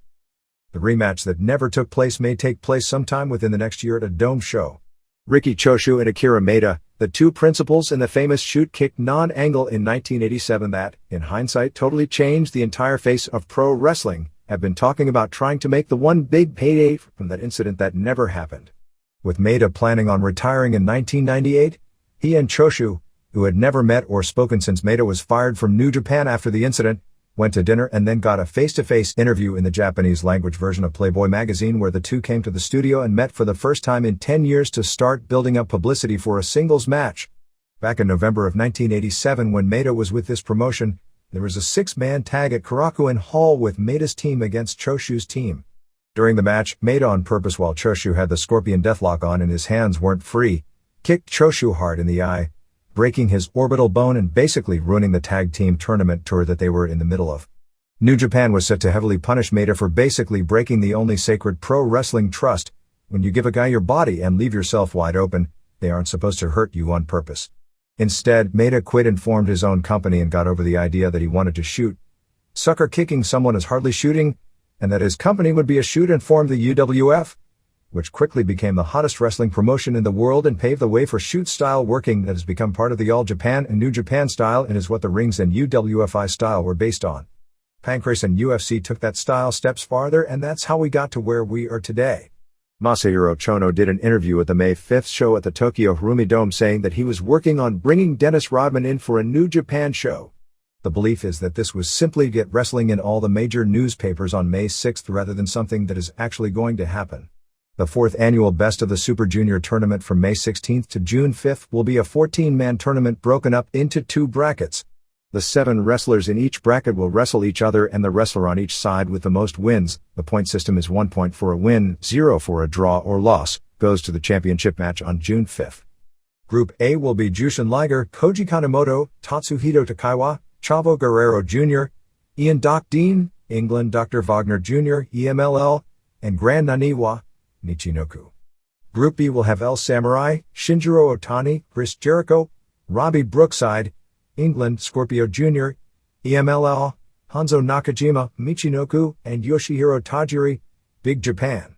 The rematch that never took place may take place sometime within the next year at a dome show. Riki Choshu and Akira Maeda, the two principals in the famous shoot-kick non-angle in 1987 that, in hindsight, totally changed the entire face of pro wrestling, have been talking about trying to make the one big payday from that incident that never happened. With Maeda planning on retiring in 1998, he and Choshu, who had never met or spoken since Maeda was fired from New Japan after the incident, went to dinner and then got a face-to-face interview in the Japanese language version of Playboy magazine where the two came to the studio and met for the first time in 10 years to start building up publicity for a singles match. Back in November of 1987 when Maeda was with this promotion, there was a 6-man tag at Korakuen Hall with Maeda's team against Choshu's team. During the match, Maeda on purpose while Choshu had the Scorpion Deathlock on and his hands weren't free, kicked Choshu hard in the eye, breaking his orbital bone and basically ruining the tag team tournament tour that they were in the middle of. New Japan was set to heavily punish Maeda for basically breaking the only sacred pro wrestling trust. When you give a guy your body and leave yourself wide open, they aren't supposed to hurt you on purpose. Instead, Maeda quit and formed his own company and got over the idea that he wanted to shoot. Sucker kicking someone is hardly shooting, and that his company would be a shoot and formed the UWF, which quickly became the hottest wrestling promotion in the world and paved the way for shoot-style working that has become part of the All Japan and New Japan style and is what the rings and UWFI style were based on. Pancrase and UFC took that style steps farther and that's how we got to where we are today. Masahiro Chono did an interview at the May 5th show at the Tokyo Harumi Dome saying that he was working on bringing Dennis Rodman in for a New Japan show. The belief is that this was simply to get wrestling in all the major newspapers on May 6th rather than something that is actually going to happen. The 4th annual Best of the Super Junior tournament from May 16th to June 5th will be a 14-man tournament broken up into 2 brackets. The 7 wrestlers in each bracket will wrestle each other, and the wrestler on each side with the most wins, the point system is 1 point for a win, 0 for a draw or loss, goes to the championship match on June 5th. Group A will be Jushin Liger, Koji Kanemoto, Tatsuhito Takaiwa, Chavo Guerrero Jr., Ian Doc Dean, England Dr. Wagner Jr., EMLL, and Gran Naniwa, Michinoku. Group B will have El Samurai, Shinjiro Otani, Chris Jericho, Robbie Brookside, England Scorpio Jr., EMLL, Hanzo Nakajima, Michinoku, and Yoshihiro Tajiri, Big Japan.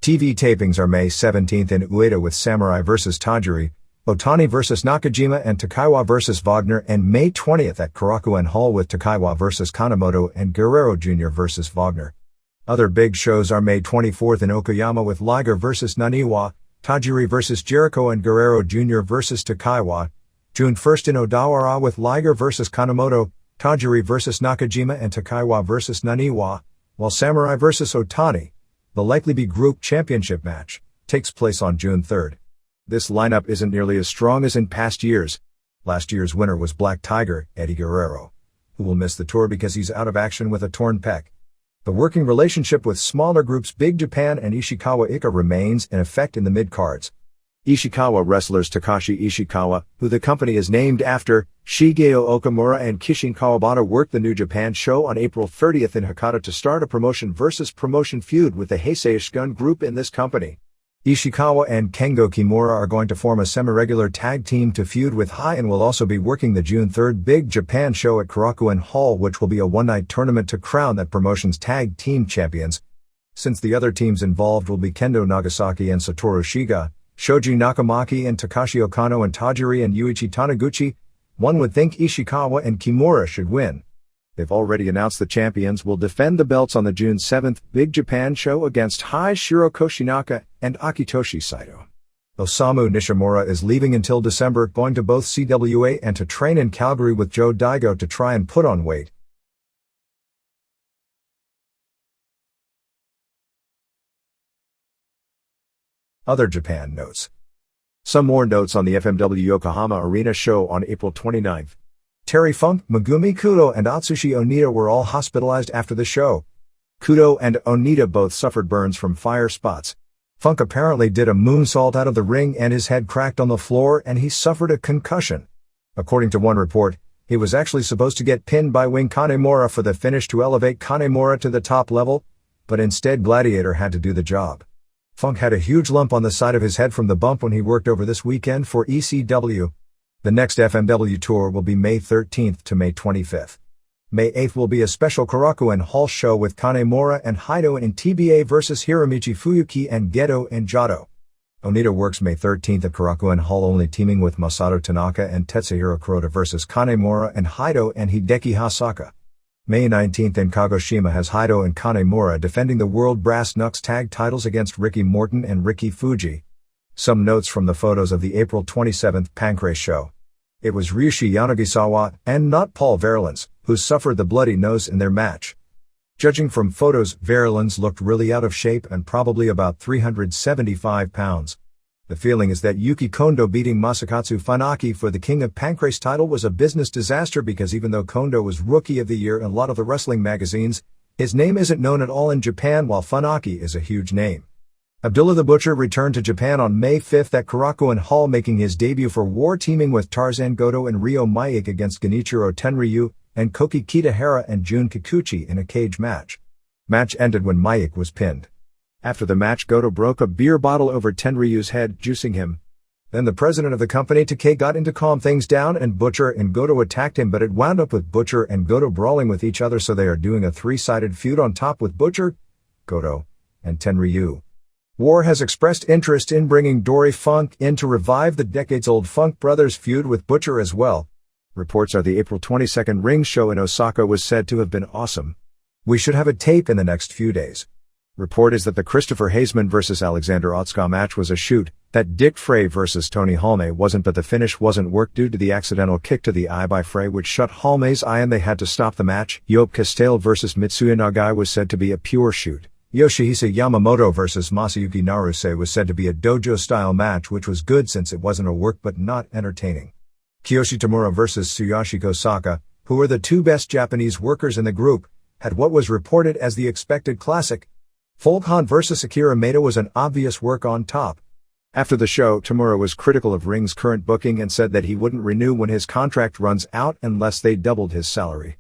TV tapings are May 17th in Ueda with Samurai vs. Tajiri, Otani vs. Nakajima and Takaiwa vs. Wagner, and May 20th at Korakuen Hall with Takaiwa vs. Kanemoto and Guerrero Jr. vs. Wagner. Other big shows are May 24th in Okayama with Liger vs. Naniwa, Tajiri vs. Jericho and Guerrero Jr. vs. Takaiwa, June 1st in Odawara with Liger vs. Kanemoto, Tajiri vs. Nakajima and Takaiwa vs. Naniwa, while Samurai vs. Otani, the likely be group championship match, takes place on June 3rd. This lineup isn't nearly as strong as in past years. Last year's winner was Black Tiger, Eddie Guerrero, who will miss the tour because he's out of action with a torn pec. The working relationship with smaller groups Big Japan and Ishikawa Ika remains in effect in the mid-cards. Ishikawa wrestlers Takashi Ishikawa, who the company is named after, Shigeo Okamura and Kishin Kawabata worked the New Japan show on April 30th in Hakata to start a promotion versus promotion feud with the Heisei Ishgun group in this company. Ishikawa and Kengo Kimura are going to form a semi-regular tag team to feud with Hai and will also be working the June 3rd Big Japan show at Korakuen Hall, which will be a one-night tournament to crown that promotion's tag team champions. Since the other teams involved will be Kendo Nagasaki and Satoru Shiga, Shoji Nakamaki and Takashi Okano and Tajiri and Yuichi Taniguchi, one would think Ishikawa and Kimura should win. They've already announced the champions will defend the belts on the June 7th Big Japan show against Hai Shiro Koshinaka and Akitoshi Saito. Osamu Nishimura is leaving until December, going to both CWA and to train in Calgary with Joe Daigo to try and put on weight. Other Japan notes. Some more notes on the FMW Yokohama Arena show on April 29th. Terry Funk, Megumi Kudo and Atsushi Onita were all hospitalized after the show. Kudo and Onita both suffered burns from fire spots. Funk apparently did a moonsault out of the ring and his head cracked on the floor and he suffered a concussion. According to one report, he was actually supposed to get pinned by Wing Kanemura for the finish to elevate Kanemura to the top level, but instead Gladiator had to do the job. Funk had a huge lump on the side of his head from the bump when he worked over this weekend for ECW. The next FMW tour will be May 13th to May 25th. May 8th will be a special Korakuen Hall show with Kanemura and Haito in TBA vs. Hiromichi Fuyuki and Gedo and Jado. Onita works May 13th at Korakuen Hall only teaming with Masato Tanaka and Tetsuhiro Kuroda vs. Kanemura and Haito and Hideki Hasaka. May 19th in Kagoshima has Haito and Kanemura defending the World Brass Knucks tag titles against Ricky Morton and Ricky Fuji. Some notes from the photos of the April 27th Pancrase show. It was Ryushi Yanagisawa, and not Paul Verlins, who suffered the bloody nose in their match. Judging from photos, Verlins looked really out of shape and probably about 375 pounds. The feeling is that Yuki Kondo beating Masakatsu Funaki for the King of Pancrase title was a business disaster because even though Kondo was Rookie of the Year in a lot of the wrestling magazines, his name isn't known at all in Japan while Funaki is a huge name. Abdullah the Butcher returned to Japan on May 5th at Korakuen Hall making his debut for War teaming with Tarzan Goto and Ryo Mike against Genichiro Tenryu and Koki Kitahara and Jun Kikuchi in a cage match. Match ended when Mike was pinned. After the match Goto broke a beer bottle over Tenryu's head, juicing him. Then the president of the company Takei got in to calm things down and Butcher and Goto attacked him, but it wound up with Butcher and Goto brawling with each other, so they are doing a three-sided feud on top with Butcher, Goto, and Tenryu. War has expressed interest in bringing Dory Funk in to revive the decades-old Funk Brothers feud with Butcher as well. Reports are the April 22nd ring show in Osaka was said to have been awesome. We should have a tape in the next few days. Report is that the Christopher Haseman vs. Alexander Otska match was a shoot, that Dick Frey vs. Tony Halme wasn't, but the finish wasn't worked due to the accidental kick to the eye by Frey which shut Halme's eye and they had to stop the match. Yope Castale vs. Mitsuya Nagai was said to be a pure shoot. Yoshihisa Yamamoto vs Masayuki Naruse was said to be a dojo-style match, which was good since it wasn't a work but not entertaining. Kiyoshi Tamura vs Tsuyoshi Osaka, who are the two best Japanese workers in the group, had what was reported as the expected classic. Volkan vs Akira Maeda was an obvious work on top. After the show, Tamura was critical of Ring's current booking and said that he wouldn't renew when his contract runs out unless they doubled his salary.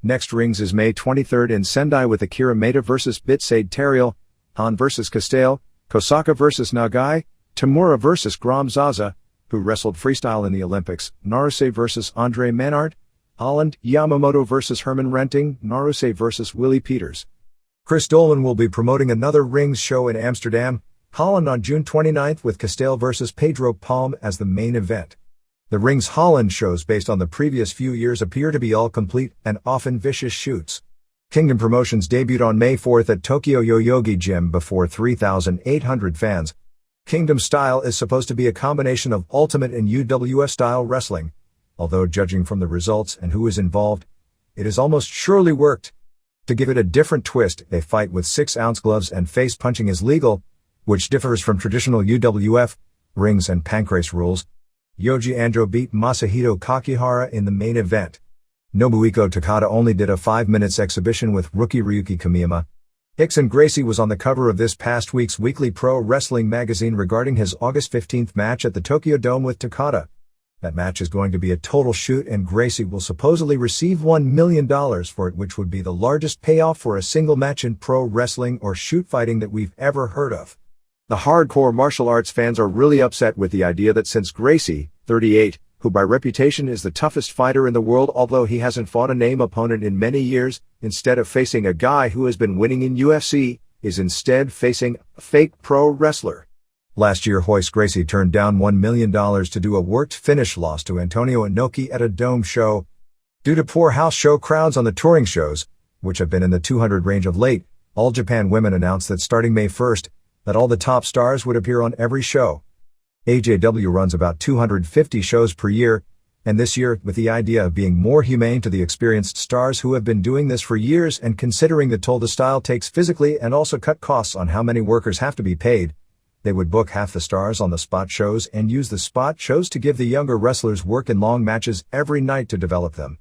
Next Rings is May 23rd in Sendai with Akira Maeda vs Bitsade Terriel, Han vs Castile, Kosaka vs Nagai, Tamura vs Gram Zaza, who wrestled freestyle in the Olympics, Naruse vs Andre Manard, Holland, Yamamoto vs Herman Renting, Naruse vs Willie Peters. Chris Dolan will be promoting another Rings show in Amsterdam, Holland on June 29th with Castile vs Pedro Palm as the main event. The Rings Holland shows based on the previous few years appear to be all complete and often vicious shoots. Kingdom Promotions debuted on May 4th at Tokyo Yoyogi Gym before 3,800 fans. Kingdom style is supposed to be a combination of Ultimate and UWF style wrestling, although judging from the results and who is involved, it is almost surely worked. To give it a different twist, they fight with 6-ounce gloves and face punching is legal, which differs from traditional UWF, rings and pancrase rules. Yoji Andro beat Masahito Kakihara in the main event. Nobuhiko Takada only did a 5-minute exhibition with rookie Ryuki Kamiyama. Hickson Gracie was on the cover of this past week's Weekly Pro Wrestling magazine regarding his August 15th match at the Tokyo Dome with Takada. That match is going to be a total shoot and Gracie will supposedly receive $1 million for it, which would be the largest payoff for a single match in pro wrestling or shoot fighting that we've ever heard of. The hardcore martial arts fans are really upset with the idea that since Gracie, 38, who by reputation is the toughest fighter in the world although he hasn't fought a name opponent in many years, instead of facing a guy who has been winning in UFC, is instead facing a fake pro wrestler. Last year Royce Gracie turned down $1 million to do a worked finish loss to Antonio Inoki at a Dome show. Due to poor house show crowds on the touring shows, which have been in the 200 range of late, All Japan Women announced that starting May 1st, that all the top stars would appear on every show. AJW runs about 250 shows per year, and this year, with the idea of being more humane to the experienced stars who have been doing this for years and considering the toll the style takes physically and also cut costs on how many workers have to be paid, they would book half the stars on the spot shows and use the spot shows to give the younger wrestlers work in long matches every night to develop them.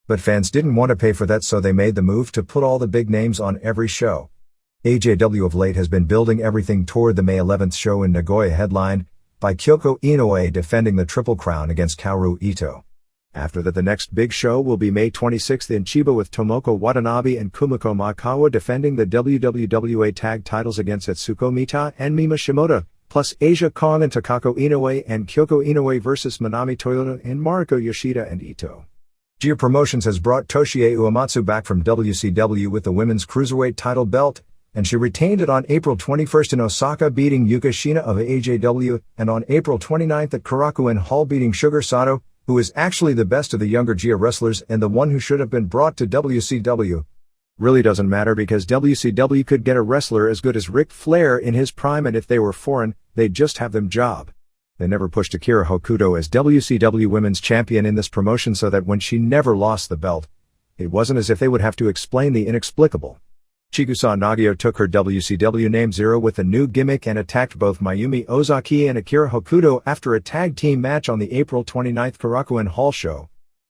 But fans didn't want to pay for that, so they made the move to put all the big names on every show. AJW of late has been building everything toward the May 11th show in Nagoya headlined by Kyoko Inoue defending the Triple Crown against Kaoru Ito. After that, the next big show will be May 26th in Chiba with Tomoko Watanabe and Kumiko Maekawa defending the WWWA tag titles against Etsuko Mita and Mima Shimoda, plus Asia Kong and Takako Inoue and Kyoko Inoue versus Manami Toyota and Mariko Yoshida and Ito. Gia Promotions has brought Toshie Uematsu back from WCW with the women's cruiserweight title belt, and she retained it on April 21st in Osaka beating Yuka Shina of AJW, and on April 29th at Korakuen Hall beating Sugar Sato, who is actually the best of the younger Gia wrestlers and the one who should have been brought to WCW. Really doesn't matter because WCW could get a wrestler as good as Ric Flair in his prime, and if they were foreign, they'd just have them job. They never pushed Akira Hokuto as WCW Women's Champion in this promotion, so that when she never lost the belt, it wasn't as if they would have to explain the inexplicable. Chigusa Nagio took her WCW name Zero with a new gimmick and attacked both Mayumi Ozaki and Akira Hokuto after a tag team match on the April 29th Korakuen Hall show.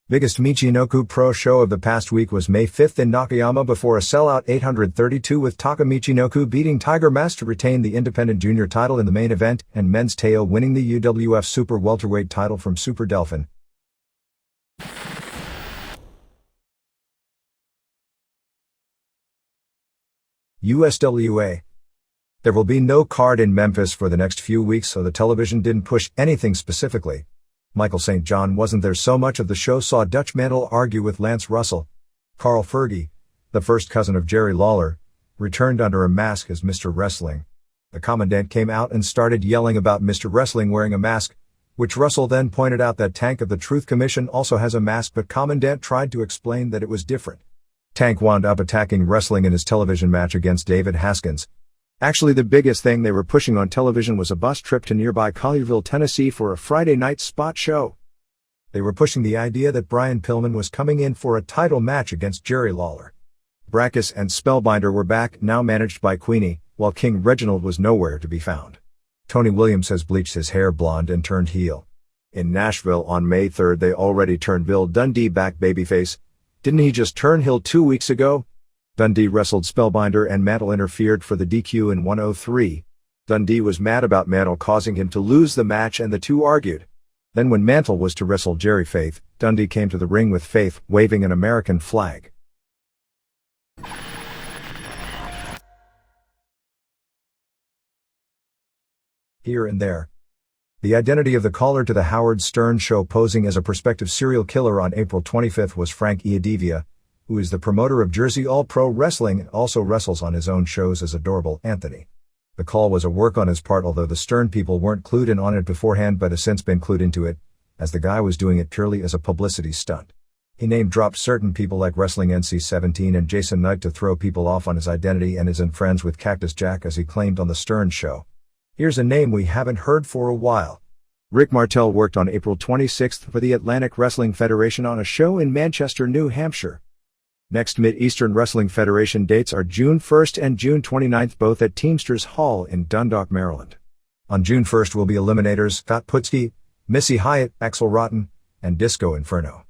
Biggest Michinoku Pro show of the past week was May 5th in Nakayama before a sellout 832 with Taka Michinoku beating Tiger Mask to retain the independent junior title in the main event and Men's Teo winning the UWF Super Welterweight title from Super Delphin. USWA. There will be no card in Memphis for the next few weeks, so the television didn't push anything specifically. Michael St. John wasn't there, so much of the show saw Dutch Mantle argue with Lance Russell. Carl Fergie, the first cousin of Jerry Lawler, returned under a mask as Mr. Wrestling. The Commandant came out and started yelling about Mr. Wrestling wearing a mask, which Russell then pointed out that Tank of the Truth Commission also has a mask, but Commandant tried to explain that it was different. Tank wound up attacking Wrestling in his television match against David Haskins. Actually, the biggest thing they were pushing on television was a bus trip to nearby Collierville, Tennessee for a Friday night spot show. They were pushing the idea that Brian Pillman was coming in for a title match against Jerry Lawler. Brachus and Spellbinder were back, now managed by Queenie, while King Reginald was nowhere to be found. Tony Williams has bleached his hair blonde and turned heel. In Nashville on May 3rd they already turned Bill Dundee back babyface. Didn't he just turn heel 2 weeks ago? Dundee wrestled Spellbinder and Mantle interfered for the DQ in 103. Dundee was mad about Mantle causing him to lose the match and the two argued. Then when Mantle was to wrestle Jerry Faith, Dundee came to the ring with Faith, waving an American flag. Here and there. The identity of the caller to the Howard Stern show posing as a prospective serial killer on April 25th was Frank Iadivia, who is the promoter of Jersey All Pro Wrestling and also wrestles on his own shows as Adorable Anthony. The call was a work on his part, although the Stern people weren't clued in on it beforehand but has since been clued into it, as the guy was doing it purely as a publicity stunt. He name-dropped certain people like Wrestling NC-17 and Jason Knight to throw people off on his identity and isn't friends with Cactus Jack as he claimed on the Stern show. Here's a name we haven't heard for a while. Rick Martel worked on April 26th for the Atlantic Wrestling Federation on a show in Manchester, New Hampshire. Next Mid-Eastern Wrestling Federation dates are June 1st and June 29th, both at Teamsters Hall in Dundalk, Maryland. On June 1st will be Eliminators, Scott Putski, Missy Hyatt, Axel Rotten, and Disco Inferno.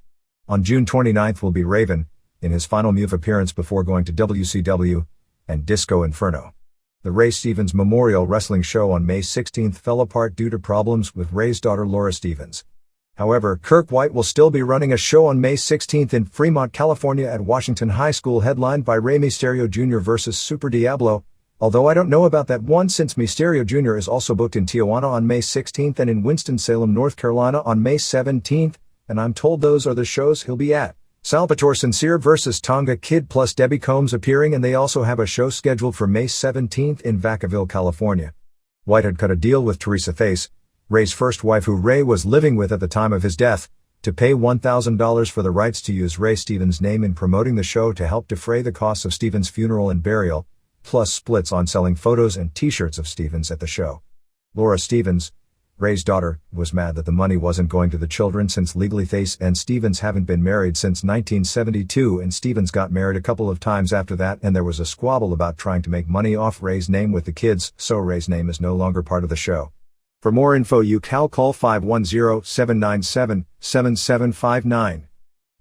On June 29th will be Raven, in his final MUF appearance before going to WCW, and Disco Inferno. The Ray Stevens Memorial Wrestling Show on May 16th fell apart due to problems with Ray's daughter Laura Stevens. However, Kirk White will still be running a show on May 16th in Fremont, California at Washington High School headlined by Rey Mysterio Jr. vs. Super Diablo, although I don't know about that one since Mysterio Jr. is also booked in Tijuana on May 16th and in Winston-Salem, North Carolina on May 17th, and I'm told those are the shows he'll be at. Salvatore Sincere vs. Tonga Kid plus Debbie Combs appearing, and they also have a show scheduled for May 17th in Vacaville, California. White had cut a deal with Teresa Thace, Ray's first wife who Ray was living with at the time of his death, to pay $1,000 for the rights to use Ray Stevens' name in promoting the show to help defray the costs of Stevens' funeral and burial, plus splits on selling photos and t-shirts of Stevens at the show. Laura Stevens, Ray's daughter, was mad that the money wasn't going to the children since legally Thace and Stevens haven't been married since 1972 and Stevens got married a couple of times after that and there was a squabble about trying to make money off Ray's name with the kids, so Ray's name is no longer part of the show. For more info you can call 510-797-7759.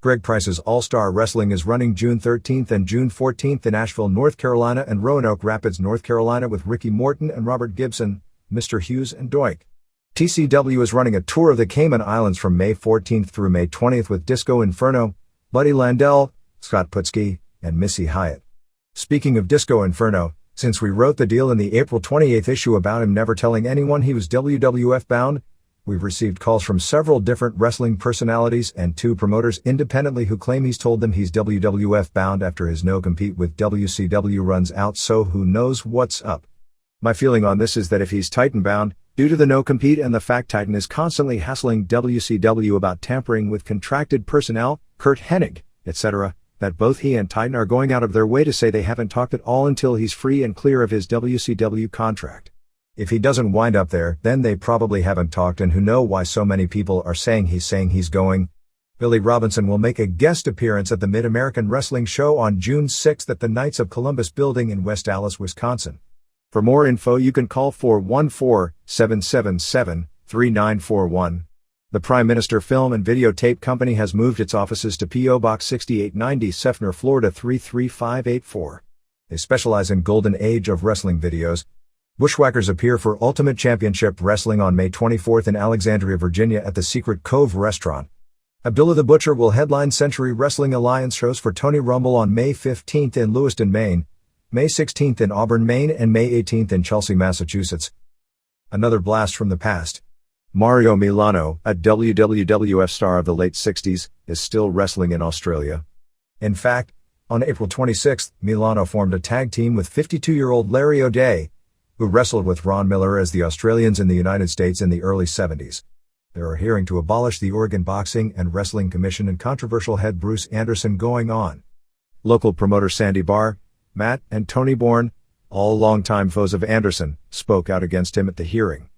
Greg Price's All-Star Wrestling is running June 13th and June 14th in Asheville, North Carolina and Roanoke Rapids, North Carolina with Ricky Morton and Robert Gibson, Mr. Hughes and Doink. TCW is running a tour of the Cayman Islands from May 14th through May 20th with Disco Inferno, Buddy Landell, Scott Putski, and Missy Hyatt. Speaking of Disco Inferno, since we wrote the deal in the April 28th issue about him never telling anyone he was WWF bound, we've received calls from several different wrestling personalities and 2 promoters independently who claim he's told them he's WWF bound after his no-compete with WCW runs out, so who knows what's up. My feeling on this is that if he's Titan bound, due to the no-compete and the fact Titan is constantly hassling WCW about tampering with contracted personnel, Kurt Hennig, etc., that both he and Titan are going out of their way to say they haven't talked at all until he's free and clear of his WCW contract. If he doesn't wind up there, then they probably haven't talked, and who know why so many people are saying he's going. Billy Robinson will make a guest appearance at the Mid-American Wrestling Show on June 6th at the Knights of Columbus building in West Allis, Wisconsin. For more info you can call 414-777-3941. The Prime Minister Film and Videotape Company has moved its offices to P.O. Box 6890, Seffner, Florida 33584. They specialize in Golden Age of Wrestling videos. Bushwhackers appear for Ultimate Championship Wrestling on May 24th in Alexandria, Virginia at the Secret Cove Restaurant. Abdullah the Butcher will headline Century Wrestling Alliance shows for Tony Rumble on May 15th in Lewiston, Maine, May 16th in Auburn, Maine, and May 18th in Chelsea, Massachusetts. Another blast from the past. Mario Milano, a WWF star of the late 60s, is still wrestling in Australia. In fact, on April 26th, Milano formed a tag team with 52-year-old Larry O'Day, who wrestled with Ron Miller as the Australians in the United States in the early 70s. There are hearings to abolish the Oregon Boxing and Wrestling Commission and controversial head Bruce Anderson going on. Local promoter Sandy Barr, Matt, and Tony Bourne, all longtime foes of Anderson, spoke out against him at the hearing.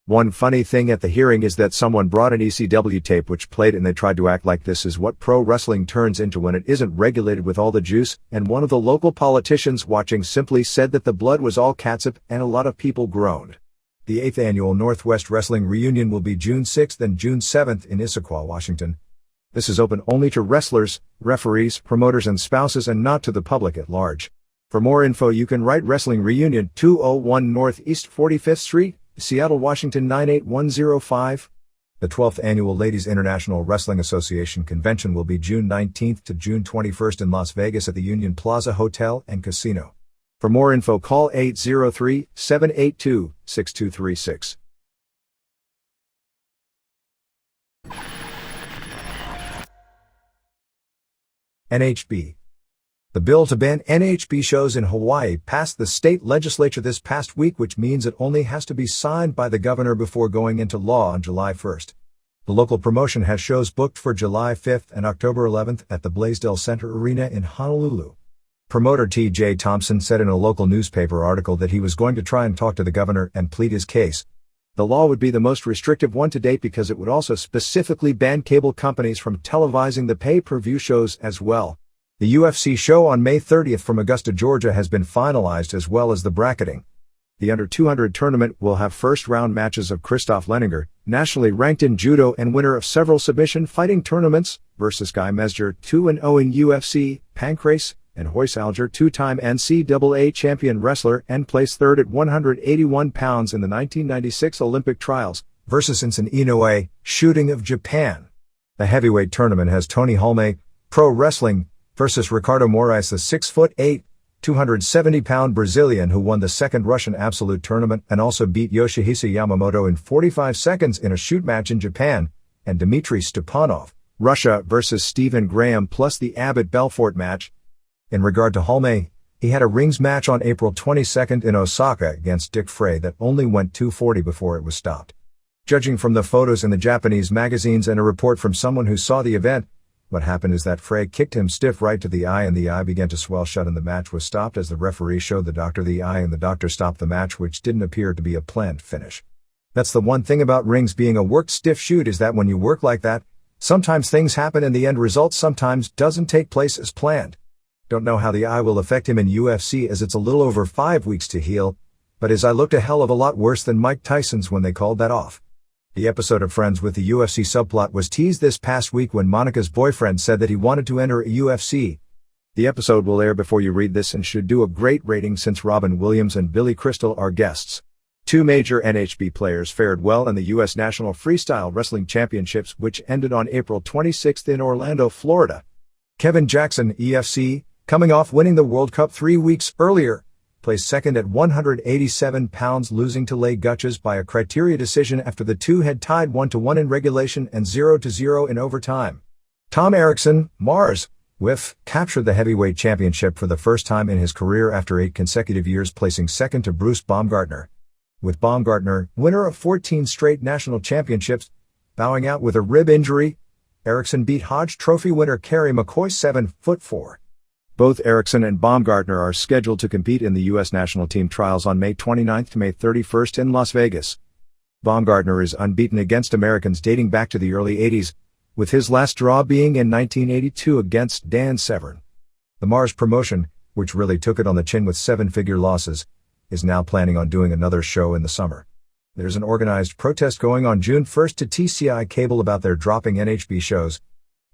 One funny thing at the hearing is that someone brought an ECW tape which played and they tried to act like this is what pro wrestling turns into when it isn't regulated with all the juice, and one of the local politicians watching simply said that the blood was all catsup, and a lot of people groaned. The 8th annual Northwest Wrestling Reunion will be June 6th and June 7th in Issaquah, Washington. This is open only to wrestlers, referees, promoters and spouses and not to the public at large. For more info you can write Wrestling Reunion, 201 Northeast 45th Street, Seattle, Washington 98105. The 12th Annual Ladies International Wrestling Association Convention will be June 19th to June 21st in Las Vegas at the Union Plaza Hotel and Casino. For more info call 803-782-6236. NHB. The bill to ban NHB shows in Hawaii passed the state legislature this past week, which means it only has to be signed by the governor before going into law on July 1st. The local promotion has shows booked for July 5th and October 11th at the Blaisdell Center Arena in Honolulu. Promoter T.J. Thompson said in a local newspaper article that he was going to try and talk to the governor and plead his case. The law would be the most restrictive one to date because it would also specifically ban cable companies from televising the pay-per-view shows as well. The UFC show on May 30th from Augusta, Georgia has been finalized as well as the bracketing. The under 200 tournament will have first-round matches of Christoph Leninger, nationally ranked in judo and winner of several submission fighting tournaments, versus Guy Mesger, 2-0 in UFC, Pancrase, and Royce Alger, two-time NCAA champion wrestler and placed third at 181 pounds in the 1996 Olympic trials, versus Insen Inoue, shooting of Japan. The heavyweight tournament has Tony Halme, pro wrestling, versus Ricardo Moraes, the 6'8", 270-pound Brazilian who won the second Russian Absolute tournament and also beat Yoshihisa Yamamoto in 45 seconds in a shoot match in Japan, and Dmitry Stepanov, Russia versus Stephen Graham plus the Abbott Belfort match. In regard to Halme, he had a rings match on April 22nd in Osaka against Dick Frey that only went 240 before it was stopped. Judging from the photos in the Japanese magazines and a report from someone who saw the event, what happened is that Frey kicked him stiff right to the eye and the eye began to swell shut and the match was stopped as the referee showed the doctor the eye and the doctor stopped the match, which didn't appear to be a planned finish. That's the one thing about rings being a worked stiff shoot, is that when you work like that, sometimes things happen and the end result sometimes doesn't take place as planned. Don't know how the eye will affect him in UFC as it's a little over 5 weeks to heal, but his eye looked a hell of a lot worse than Mike Tyson's when they called that off. The episode of Friends with the UFC subplot was teased this past week when Monica's boyfriend said that he wanted to enter a UFC. The episode will air before you read this and should do a great rating since Robin Williams and Billy Crystal are guests. Two major NHB players fared well in the U.S. National Freestyle Wrestling Championships, which ended on April 26th in Orlando, Florida. Kevin Jackson, EFC, coming off winning the World Cup 3 weeks earlier, placed second at 187 pounds, losing to Leigh Gutches by a criteria decision after the two had tied 1-1 in regulation and 0-0 in overtime. Tom Erickson, Mars, WIF, captured the heavyweight championship for the first time in his career after 8 consecutive years, placing second to Bruce Baumgartner. With Baumgartner, winner of 14 straight national championships, bowing out with a rib injury, Erickson beat Hodge Trophy winner Kerry McCoy 7'4". Both Erickson and Baumgartner are scheduled to compete in the U.S. national team trials on May 29th to May 31st in Las Vegas. Baumgartner is unbeaten against Americans dating back to the early 80s, with his last draw being in 1982 against Dan Severn. The Mars promotion, which really took it on the chin with 7-figure losses, is now planning on doing another show in the summer. There's an organized protest going on June 1st to TCI Cable about their dropping NHB shows.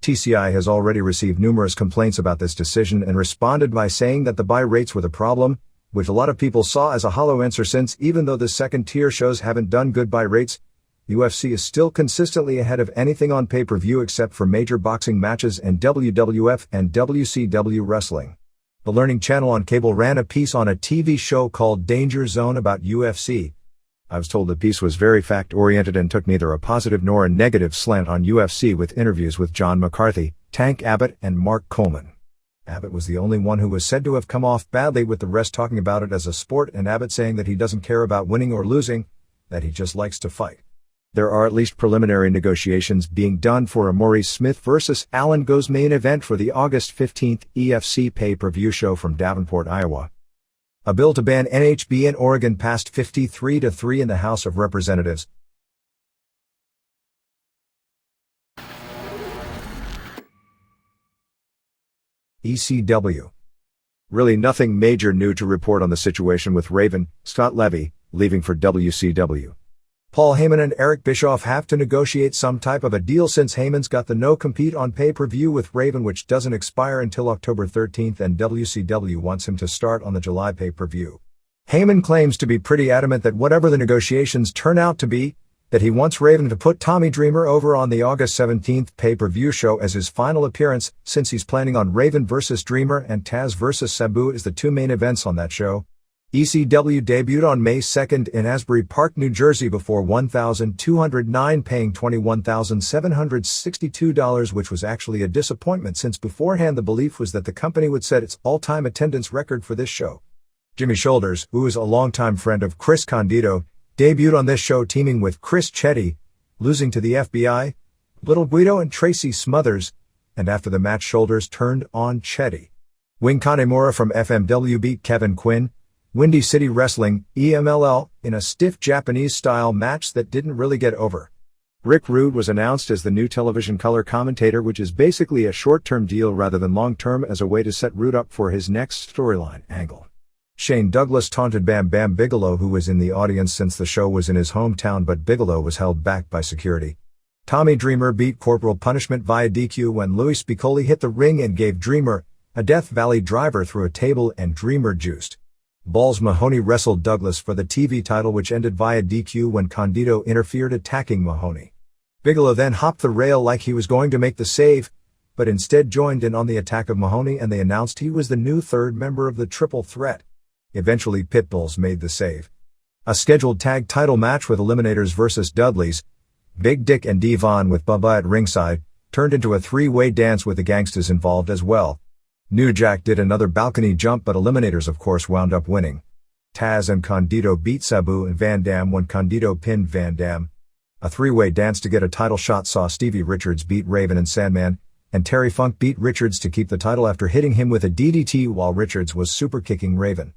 TCI has already received numerous complaints about this decision and responded by saying that the buy rates were the problem, which a lot of people saw as a hollow answer since even though the second-tier shows haven't done good buy rates, UFC is still consistently ahead of anything on pay-per-view except for major boxing matches and WWF and WCW wrestling. The Learning Channel on cable ran a piece on a TV show called Danger Zone about UFC. I was told the piece was very fact-oriented and took neither a positive nor a negative slant on UFC, with interviews with John McCarthy, Tank Abbott and Mark Coleman. Abbott was the only one who was said to have come off badly, with the rest talking about it as a sport and Abbott saying that he doesn't care about winning or losing, that he just likes to fight. There are at least preliminary negotiations being done for a Maurice Smith vs. Alan Goes main event for the August 15th EFC pay-per-view show from Davenport, Iowa. A bill to ban NHB in Oregon passed 53-3 in the House of Representatives, ECW. Really nothing major new to report on the situation with Raven, Scott Levy, leaving for WCW. Paul Heyman and Eric Bischoff have to negotiate some type of a deal since Heyman's got the no-compete on pay-per-view with Raven, which doesn't expire until October 13th, and WCW wants him to start on the July pay-per-view. Heyman claims to be pretty adamant that whatever the negotiations turn out to be, that he wants Raven to put Tommy Dreamer over on the August 17th pay-per-view show as his final appearance, since he's planning on Raven vs. Dreamer and Taz vs. Sabu as the two main events on that show. ECW debuted on May 2nd in Asbury Park, New Jersey before 1,209, paying $21,762, which was actually a disappointment since beforehand the belief was that the company would set its all-time attendance record for this show. Jimmy Shoulders, who is a longtime friend of Chris Candido, debuted on this show teaming with Chris Chetti, losing to the FBI, Little Guido and Tracy Smothers, and after the match Shoulders turned on Chetti. Wing Kanemura from FMW beat Kevin Quinn, Windy City Wrestling, EMLL, in a stiff Japanese-style match that didn't really get over. Rick Rude was announced as the new television color commentator, which is basically a short-term deal rather than long-term, as a way to set Rude up for his next storyline angle. Shane Douglas taunted Bam Bam Bigelow, who was in the audience since the show was in his hometown, but Bigelow was held back by security. Tommy Dreamer beat Corporal Punishment via DQ when Louis Spicolli hit the ring and gave Dreamer a Death Valley driver through a table, and Dreamer juiced. Balls Mahoney wrestled Douglas for the TV title, which ended via DQ when Candido interfered, attacking Mahoney. Bigelow then hopped the rail like he was going to make the save, but instead joined in on the attack of Mahoney, and they announced he was the new third member of the Triple Threat. Eventually Pitbulls made the save. A scheduled tag title match with Eliminators vs. Dudleys, Big Dick and D-Von with Bubba at ringside, turned into a three-way dance with the Gangstas involved as well. New Jack did another balcony jump, but Eliminators of course wound up winning. Taz and Candido beat Sabu and Van Dam when Candido pinned Van Dam. A three-way dance to get a title shot saw Stevie Richards beat Raven and Sandman, and Terry Funk beat Richards to keep the title after hitting him with a DDT while Richards was super-kicking Raven.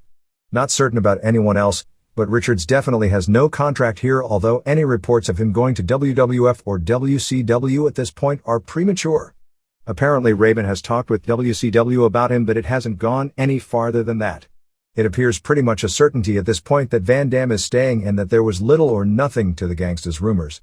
Not certain about anyone else, but Richards definitely has no contract here, although any reports of him going to WWF or WCW at this point are premature. Apparently Raven has talked with WCW about him, but it hasn't gone any farther than that. It appears pretty much a certainty at this point that Van Dam is staying, and that there was little or nothing to the Gangstas rumors.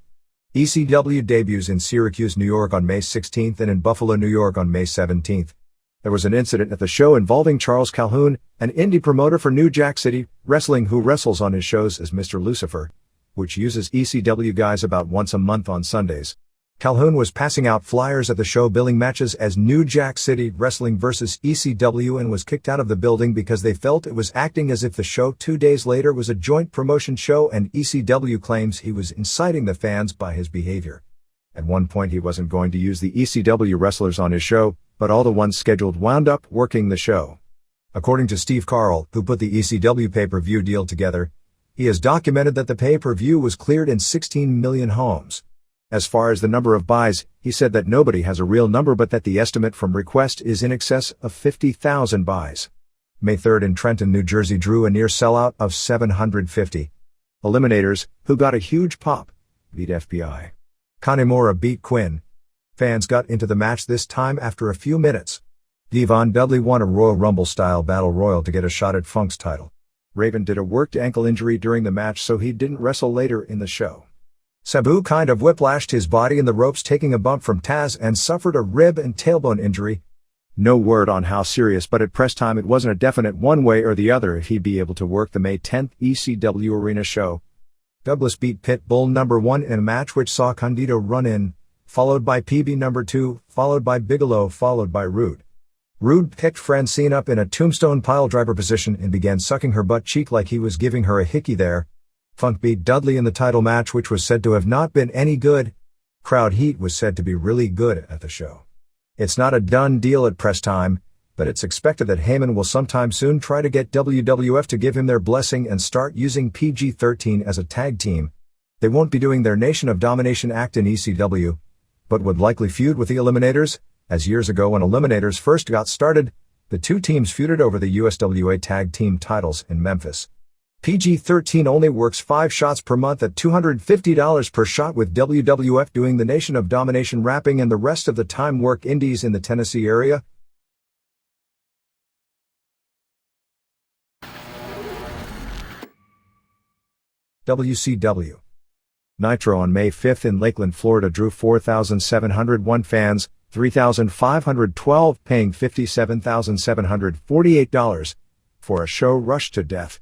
ECW debuts in Syracuse, New York on May 16th and in Buffalo, New York on May 17th. There was an incident at the show involving Charles Calhoun, an indie promoter for New Jack City Wrestling who wrestles on his shows as Mr. Lucifer, which uses ECW guys about once a month on Sundays. Calhoun was passing out flyers at the show billing matches as New Jack City Wrestling vs. ECW and was kicked out of the building because they felt it was acting as if the show 2 days later was a joint promotion show, and ECW claims he was inciting the fans by his behavior. At one point he wasn't going to use the ECW wrestlers on his show, but all the ones scheduled wound up working the show. According to Steve Carl, who put the ECW pay-per-view deal together, he has documented that the pay-per-view was cleared in 16 million homes. As far as the number of buys, he said that nobody has a real number, but that the estimate from Request is in excess of 50,000 buys. May 3rd in Trenton, New Jersey drew a near sellout of 750. Eliminators, who got a huge pop, beat FBI. Kanemura beat Quinn. Fans got into the match this time after a few minutes. Devon Dudley won a Royal Rumble-style Battle Royal to get a shot at Funk's title. Raven did a worked ankle injury during the match, so he didn't wrestle later in the show. Sabu kind of whiplashed his body in the ropes, taking a bump from Taz, and suffered a rib and tailbone injury. No word on how serious, but at press time it wasn't a definite one way or the other if he'd be able to work the May 10th ECW Arena show. Douglas beat Pitbull number 1 in a match which saw Candido run in, followed by PB number 2, followed by Bigelow, followed by Rude. Rude picked Francine up in a tombstone piledriver position and began sucking her butt cheek like he was giving her a hickey there. Funk beat Dudley in the title match, which was said to have not been any good. Crowd heat was said to be really good at the show. It's not a done deal at press time, but it's expected that Heyman will sometime soon try to get WWF to give him their blessing and start using PG-13 as a tag team. They won't be doing their Nation of Domination act in ECW, but would likely feud with the Eliminators, as years ago when Eliminators first got started, the two teams feuded over the USWA tag team titles in Memphis. PG-13 only works 5 shots per month at $250 per shot, with WWF doing the Nation of Domination rapping and the rest of the time work indies in the Tennessee area. WCW. Nitro on May 5 in Lakeland, Florida drew 4,701 fans, 3,512 paying $57,748 for a show rushed to death.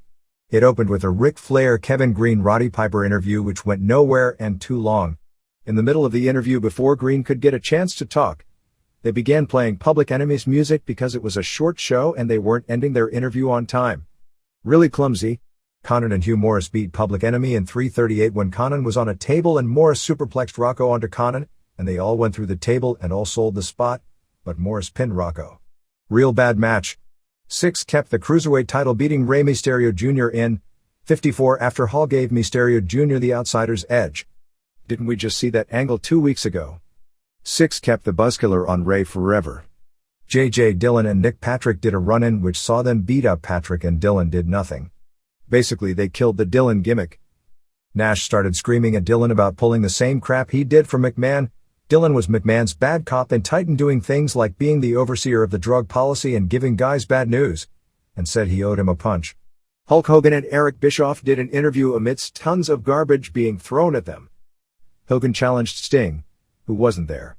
It opened with a Ric Flair Kevin Green Roddy Piper interview which went nowhere and too long. In the middle of the interview, before Green could get a chance to talk, they began playing Public Enemy's music because it was a short show and they weren't ending their interview on time. Really clumsy. Conan and Hugh Morris beat Public Enemy in 3:38 when Conan was on a table and Morris superplexed Rocco onto Conan, and they all went through the table and all sold the spot, but Morris pinned Rocco. Real bad match. Six kept the Cruiserweight title, beating Rey Mysterio Jr. in 54 after Hall gave Mysterio Jr. the outsider's edge. Didn't we just see that angle 2 weeks ago? Six kept the Buzzkiller on Rey forever. J.J. Dillon and Nick Patrick did a run-in which saw them beat up Patrick, and Dillon did nothing. Basically, they killed the Dillon gimmick. Nash started screaming at Dillon about pulling the same crap he did for McMahon. Dillon was McMahon's bad cop in Titan, doing things like being the overseer of the drug policy and giving guys bad news, and said he owed him a punch. Hulk Hogan and Eric Bischoff did an interview amidst tons of garbage being thrown at them. Hogan challenged Sting, who wasn't there.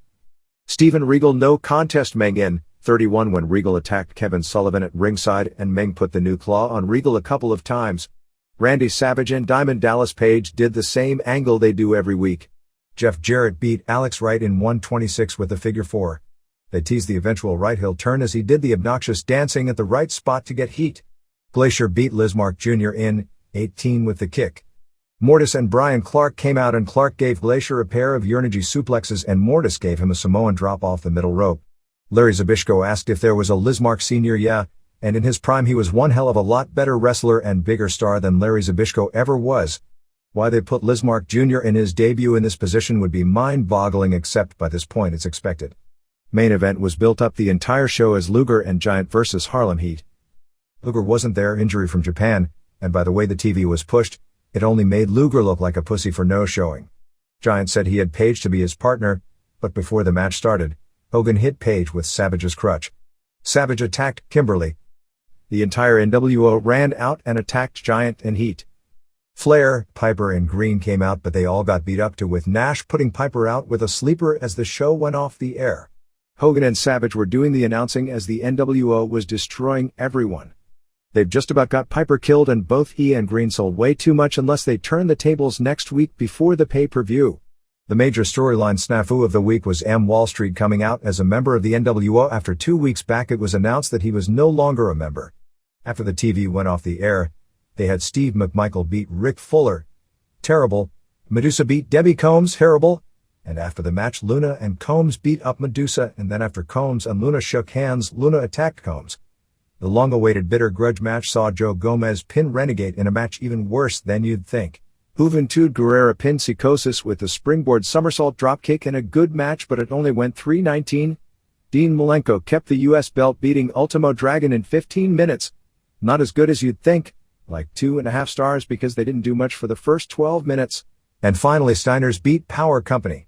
Steven Regal no contest Meng in 31 when Regal attacked Kevin Sullivan at ringside and Meng put the new claw on Regal a couple of times. Randy Savage and Diamond Dallas Page did the same angle they do every week. Jeff Jarrett beat Alex Wright in 126 with a figure 4. They teased the eventual right heel turn as he did the obnoxious dancing at the right spot to get heat. Glacier beat Lismark Jr. in 18 with the kick. Mortis and Brian Clark came out and Clark gave Glacier a pair of Uranagi suplexes and Mortis gave him a Samoan drop off the middle rope. Larry Zbyszko asked if there was a Lismark Sr. Yeah, and in his prime he was one hell of a lot better wrestler and bigger star than Larry Zbyszko ever was. Why they put Lismark Jr. in his debut in this position would be mind-boggling, except by this point it's expected. Main event was built up the entire show as Luger and Giant versus Harlem Heat. Luger wasn't there, injury from Japan, and by the way the TV was pushed, it only made Luger look like a pussy for no showing. Giant said he had Page to be his partner, but before the match started, Hogan hit Page with Savage's crutch. Savage attacked Kimberly. The entire NWO ran out and attacked Giant and Heat. Flair, Piper and Green came out, but they all got beat up too, with Nash putting Piper out with a sleeper as the show went off the air. Hogan and Savage were doing the announcing as the NWO was destroying everyone. They've just about got Piper killed, and both he and Green sold way too much unless they turn the tables next week before the pay-per-view. The major storyline snafu of the week was M. Wall Street coming out as a member of the NWO after 2 weeks back it was announced that he was no longer a member. After the TV went off the air, they had Steve McMichael beat Rick Fuller. Terrible. Medusa beat Debbie Combs. Terrible. And after the match, Luna and Combs beat up Medusa, and then after Combs and Luna shook hands, Luna attacked Combs. The long-awaited bitter grudge match saw Joe Gomez pin Renegade in a match even worse than you'd think. Juventud Guerrera pinned Psicosis with a springboard somersault dropkick in a good match, but it only went 3:19. Dean Malenko kept the U.S. belt, beating Ultimo Dragon in 15 minutes. Not as good as you'd think, like 2.5 stars because they didn't do much for the first 12 minutes. And finally Steiner's beat Power Company.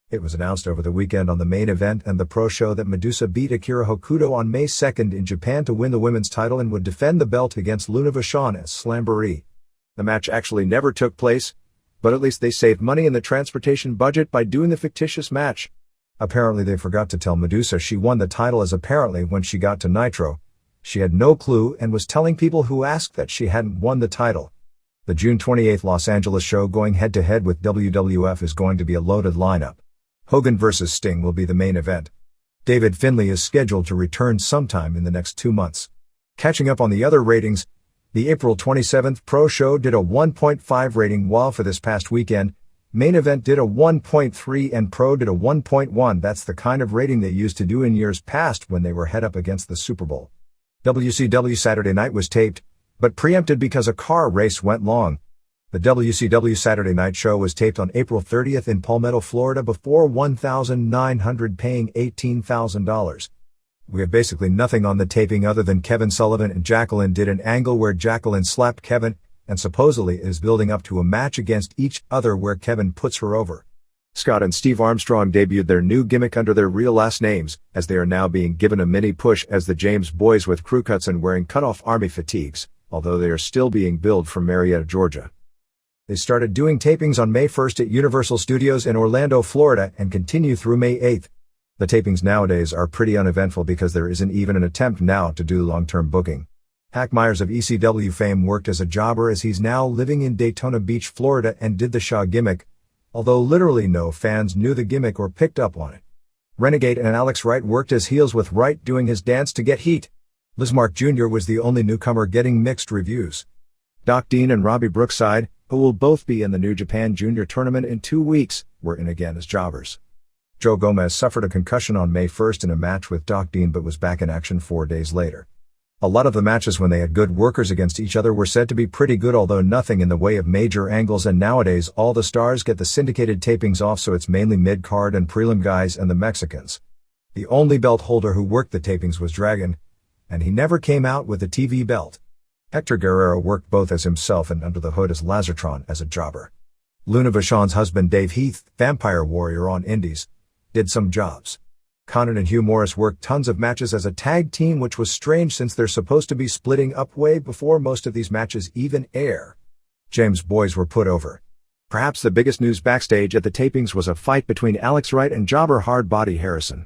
It was announced over the weekend on the main event and the pro show that Medusa beat Akira Hokuto on May 2nd in Japan to win the women's title and would defend the belt against Luna Vachon at Slamboree. The match actually never took place, but at least they saved money in the transportation budget by doing the fictitious match. Apparently they forgot to tell Medusa she won the title, as apparently when she got to Nitro, she had no clue and was telling people who asked that she hadn't won the title. The June 28th Los Angeles show, going head-to-head with WWF, is going to be a loaded lineup. Hogan vs. Sting will be the main event. David Finlay is scheduled to return sometime in the next 2 months. Catching up on the other ratings, the April 27th Pro Show did a 1.5 rating, while for this past weekend, Main Event did a 1.3 and Pro did a 1.1. That's the kind of rating they used to do in years past when they were head up against the Super Bowl. WCW Saturday Night was taped, but preempted because a car race went long. The WCW Saturday Night Show was taped on April 30th in Palmetto, Florida, before 1,900 paying $18,000. We have basically nothing on the taping other than Kevin Sullivan and Jacqueline did an angle where Jacqueline slapped Kevin, and supposedly is building up to a match against each other where Kevin puts her over. Scott and Steve Armstrong debuted their new gimmick under their real last names, as they are now being given a mini push as the James Boys with crew cuts and wearing cut-off army fatigues, although they are still being billed from Marietta, Georgia. They started doing tapings on May 1st at Universal Studios in Orlando, Florida, and continue through May 8th. The tapings nowadays are pretty uneventful because there isn't even an attempt now to do long-term booking. Hack Myers of ECW fame worked as a jobber as he's now living in Daytona Beach, Florida, and did the Shaw gimmick, although literally no fans knew the gimmick or picked up on it. Renegade and Alex Wright worked as heels with Wright doing his dance to get heat. Lismark Jr. was the only newcomer getting mixed reviews. Doc Dean and Robbie Brookside, who will both be in the New Japan Junior Tournament in 2 weeks, were in again as jobbers. Joe Gomez suffered a concussion on May 1st in a match with Doc Dean but was back in action 4 days later. A lot of the matches when they had good workers against each other were said to be pretty good, although nothing in the way of major angles, and nowadays all the stars get the syndicated tapings off, so it's mainly mid-card and prelim guys and the Mexicans. The only belt holder who worked the tapings was Dragon, and he never came out with a TV belt. Hector Guerrero worked both as himself and under the hood as Lazartron as a jobber. Luna Vachon's husband Dave Heath, Vampire Warrior on Indies, did some jobs. Conan and Hugh Morris worked tons of matches as a tag team, which was strange since they're supposed to be splitting up way before most of these matches even air. James Boys were put over. Perhaps the biggest news backstage at the tapings was a fight between Alex Wright and jobber Hardbody Harrison.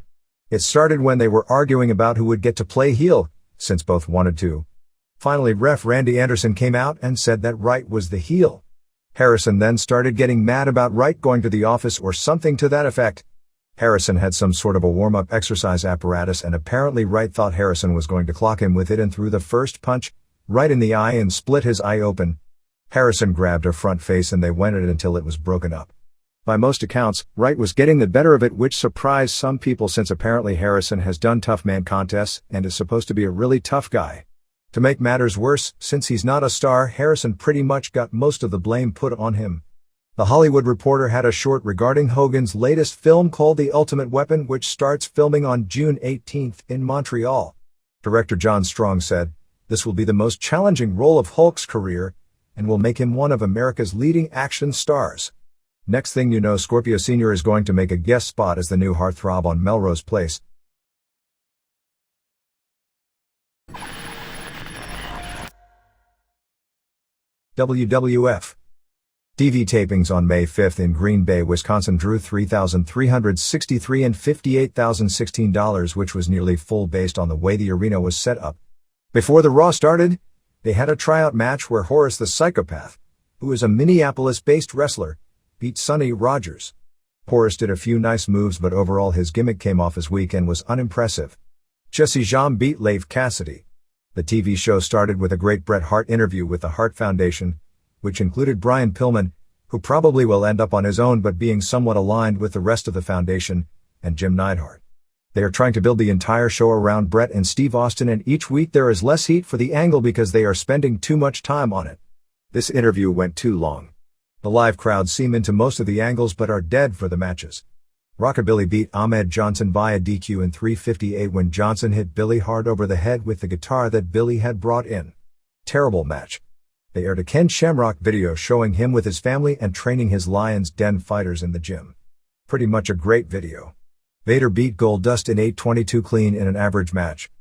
It started when they were arguing about who would get to play heel, since both wanted to. Finally, ref Randy Anderson came out and said that Wright was the heel. Harrison then started getting mad about Wright going to the office or something to that effect. Harrison had some sort of a warm-up exercise apparatus, and apparently Wright thought Harrison was going to clock him with it and threw the first punch right in the eye and split his eye open. Harrison grabbed a front face and they went at it until it was broken up. By most accounts, Wright was getting the better of it, which surprised some people since apparently Harrison has done tough man contests and is supposed to be a really tough guy. To make matters worse, since he's not a star, Harrison pretty much got most of the blame put on him. The Hollywood Reporter had a short regarding Hogan's latest film called The Ultimate Weapon, which starts filming on June 18th in Montreal. Director John Strong said, "This will be the most challenging role of Hulk's career and will make him one of America's leading action stars." Next thing you know, Scorpio Sr. is going to make a guest spot as the new heartthrob on Melrose Place. WWF TV tapings on May 5th in Green Bay, Wisconsin drew 3,363 and $58,016, which was nearly full based on the way the arena was set up. Before the Raw started, they had a tryout match where Horace the Psychopath, who is a Minneapolis-based wrestler, beat Sonny Rogers. Horace did a few nice moves, but overall his gimmick came off as weak and was unimpressive. Jesse James beat Leif Cassidy. The TV show started with a great Bret Hart interview with the Hart Foundation, which included Brian Pillman, who probably will end up on his own but being somewhat aligned with the rest of the foundation, and Jim Neidhart. They are trying to build the entire show around Bret and Steve Austin, and each week there is less heat for the angle because they are spending too much time on it. This interview went too long. The live crowds seem into most of the angles but are dead for the matches. Rockabilly beat Ahmed Johnson via DQ in 3:58 when Johnson hit Billy hard over the head with the guitar that Billy had brought in. Terrible match. They aired a Ken Shamrock video showing him with his family and training his Lion's Den fighters in the gym. Pretty much a great video. Vader beat Goldust in 8:22 clean in an average match.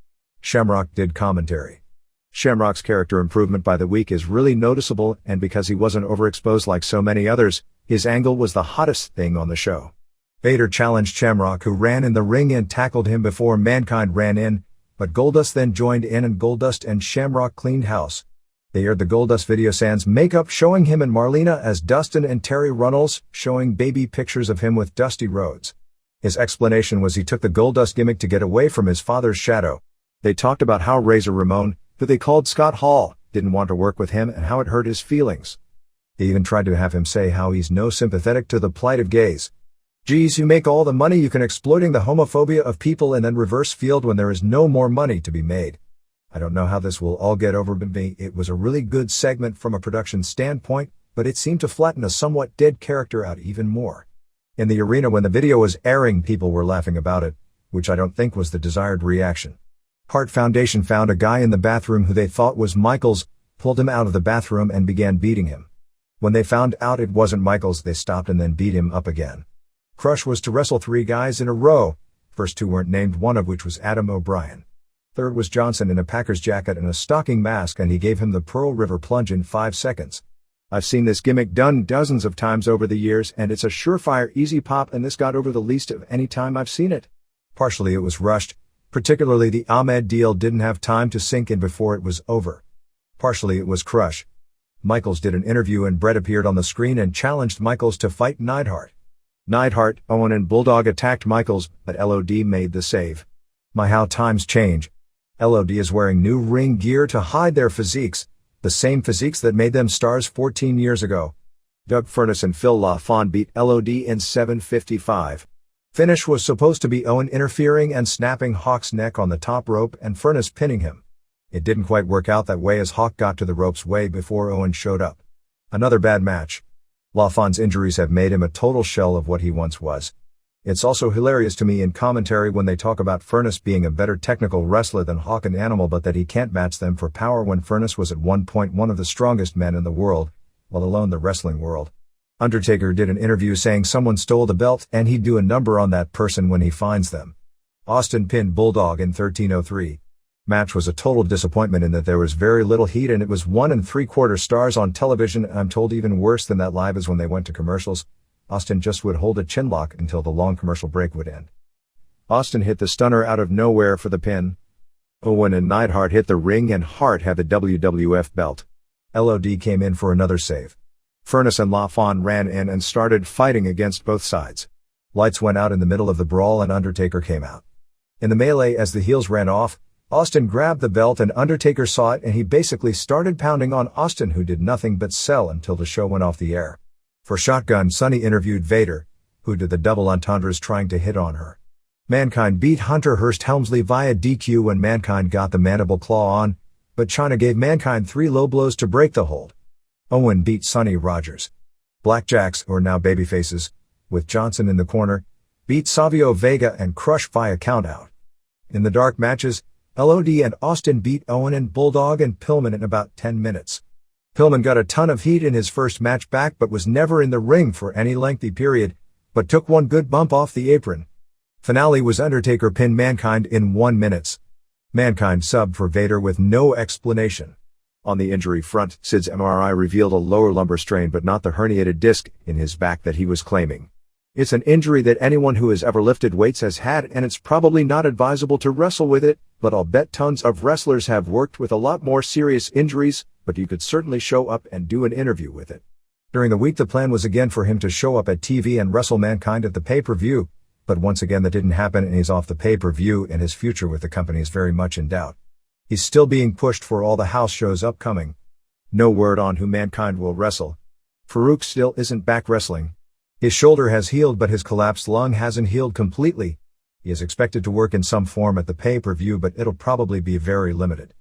Shamrock did commentary. Shamrock's character improvement by the week is really noticeable, and because he wasn't overexposed like so many others, his angle was the hottest thing on the show. Vader challenged Shamrock, who ran in the ring and tackled him before Mankind ran in, but Goldust then joined in and Goldust and Shamrock cleaned house. They aired the Goldust video sans makeup showing him and Marlena as Dustin and Terry Runnels, showing baby pictures of him with Dusty Rhodes. His explanation was he took the Goldust gimmick to get away from his father's shadow. They talked about how Razor Ramon, who they called Scott Hall, didn't want to work with him and how it hurt his feelings. They even tried to have him say how he's no sympathetic to the plight of gays. Geez, you make all the money you can exploiting the homophobia of people and then reverse field when there is no more money to be made. I don't know how this will all get over, but it was a really good segment from a production standpoint, but it seemed to flatten a somewhat dead character out even more. In the arena when the video was airing, people were laughing about it, which I don't think was the desired reaction. Hart Foundation found a guy in the bathroom who they thought was Michaels, pulled him out of the bathroom and began beating him. When they found out it wasn't Michaels, they stopped and then beat him up again. Crush was to wrestle 3 guys in a row. First 2 weren't named, one of which was Adam O'Brien. Third was Johnson in a Packers jacket and a stocking mask, and he gave him the Pearl River plunge in 5 seconds. I've seen this gimmick done dozens of times over the years and it's a surefire easy pop and this got over the least of any time I've seen it. Partially it was rushed, particularly the Ahmed deal didn't have time to sink in before it was over. Partially it was crush. Michaels did an interview and Brett appeared on the screen and challenged Michaels to fight Neidhart. Neidhart, Owen and Bulldog attacked Michaels, but LOD made the save. My how times change. LOD is wearing new ring gear to hide their physiques, the same physiques that made them stars 14 years ago. Doug Furnas and Phil LaFon beat LOD in 7:55. Finish was supposed to be Owen interfering and snapping Hawk's neck on the top rope and Furnas pinning him. It didn't quite work out that way as Hawk got to the ropes way before Owen showed up. Another bad match. LaFon's injuries have made him a total shell of what he once was. It's also hilarious to me in commentary when they talk about Furnas being a better technical wrestler than Hawk and Animal but that he can't match them for power when Furnas was at one point one of the strongest men in the world, let alone the wrestling world. Undertaker did an interview saying someone stole the belt and he'd do a number on that person when he finds them. Austin pinned Bulldog in 13:03. Match was a total disappointment in that there was very little heat and it was 1 3/4 stars on television. I'm told even worse than that live is when they went to commercials. Austin just would hold a chinlock until the long commercial break would end. Austin hit the stunner out of nowhere for the pin. Owen and Neidhart hit the ring and Hart had the WWF belt. LOD came in for another save. Furnas and LaFon ran in and started fighting against both sides. Lights went out in the middle of the brawl and Undertaker came out. In the melee as the heels ran off, Austin grabbed the belt and Undertaker saw it and he basically started pounding on Austin who did nothing but sell until the show went off the air. For Shotgun, Sonny interviewed Vader, who did the double entendres trying to hit on her. Mankind beat Hunter Hearst Helmsley via DQ when Mankind got the mandible claw on, but Chyna gave Mankind 3 low blows to break the hold. Owen beat Sonny Rogers. Blackjacks, or now babyfaces, with Johnson in the corner, beat Savio Vega and Crush via countout. In the dark matches, LOD and Austin beat Owen and Bulldog and Pillman in about 10 minutes. Pillman got a ton of heat in his first match back but was never in the ring for any lengthy period, but took one good bump off the apron. Finale was Undertaker pinned Mankind in 1 minute. Mankind subbed for Vader with no explanation. On the injury front, Sid's MRI revealed a lower lumbar strain but not the herniated disc in his back that he was claiming. It's an injury that anyone who has ever lifted weights has had and it's probably not advisable to wrestle with it, but I'll bet tons of wrestlers have worked with a lot more serious injuries, but you could certainly show up and do an interview with it. During the week the plan was again for him to show up at TV and wrestle Mankind at the pay-per-view, but once again that didn't happen and he's off the pay-per-view and his future with the company is very much in doubt. He's still being pushed for all the house shows upcoming. No word on who Mankind will wrestle. Farouk still isn't back wrestling. His shoulder has healed but his collapsed lung hasn't healed completely. He is expected to work in some form at the pay-per-view but it'll probably be very limited.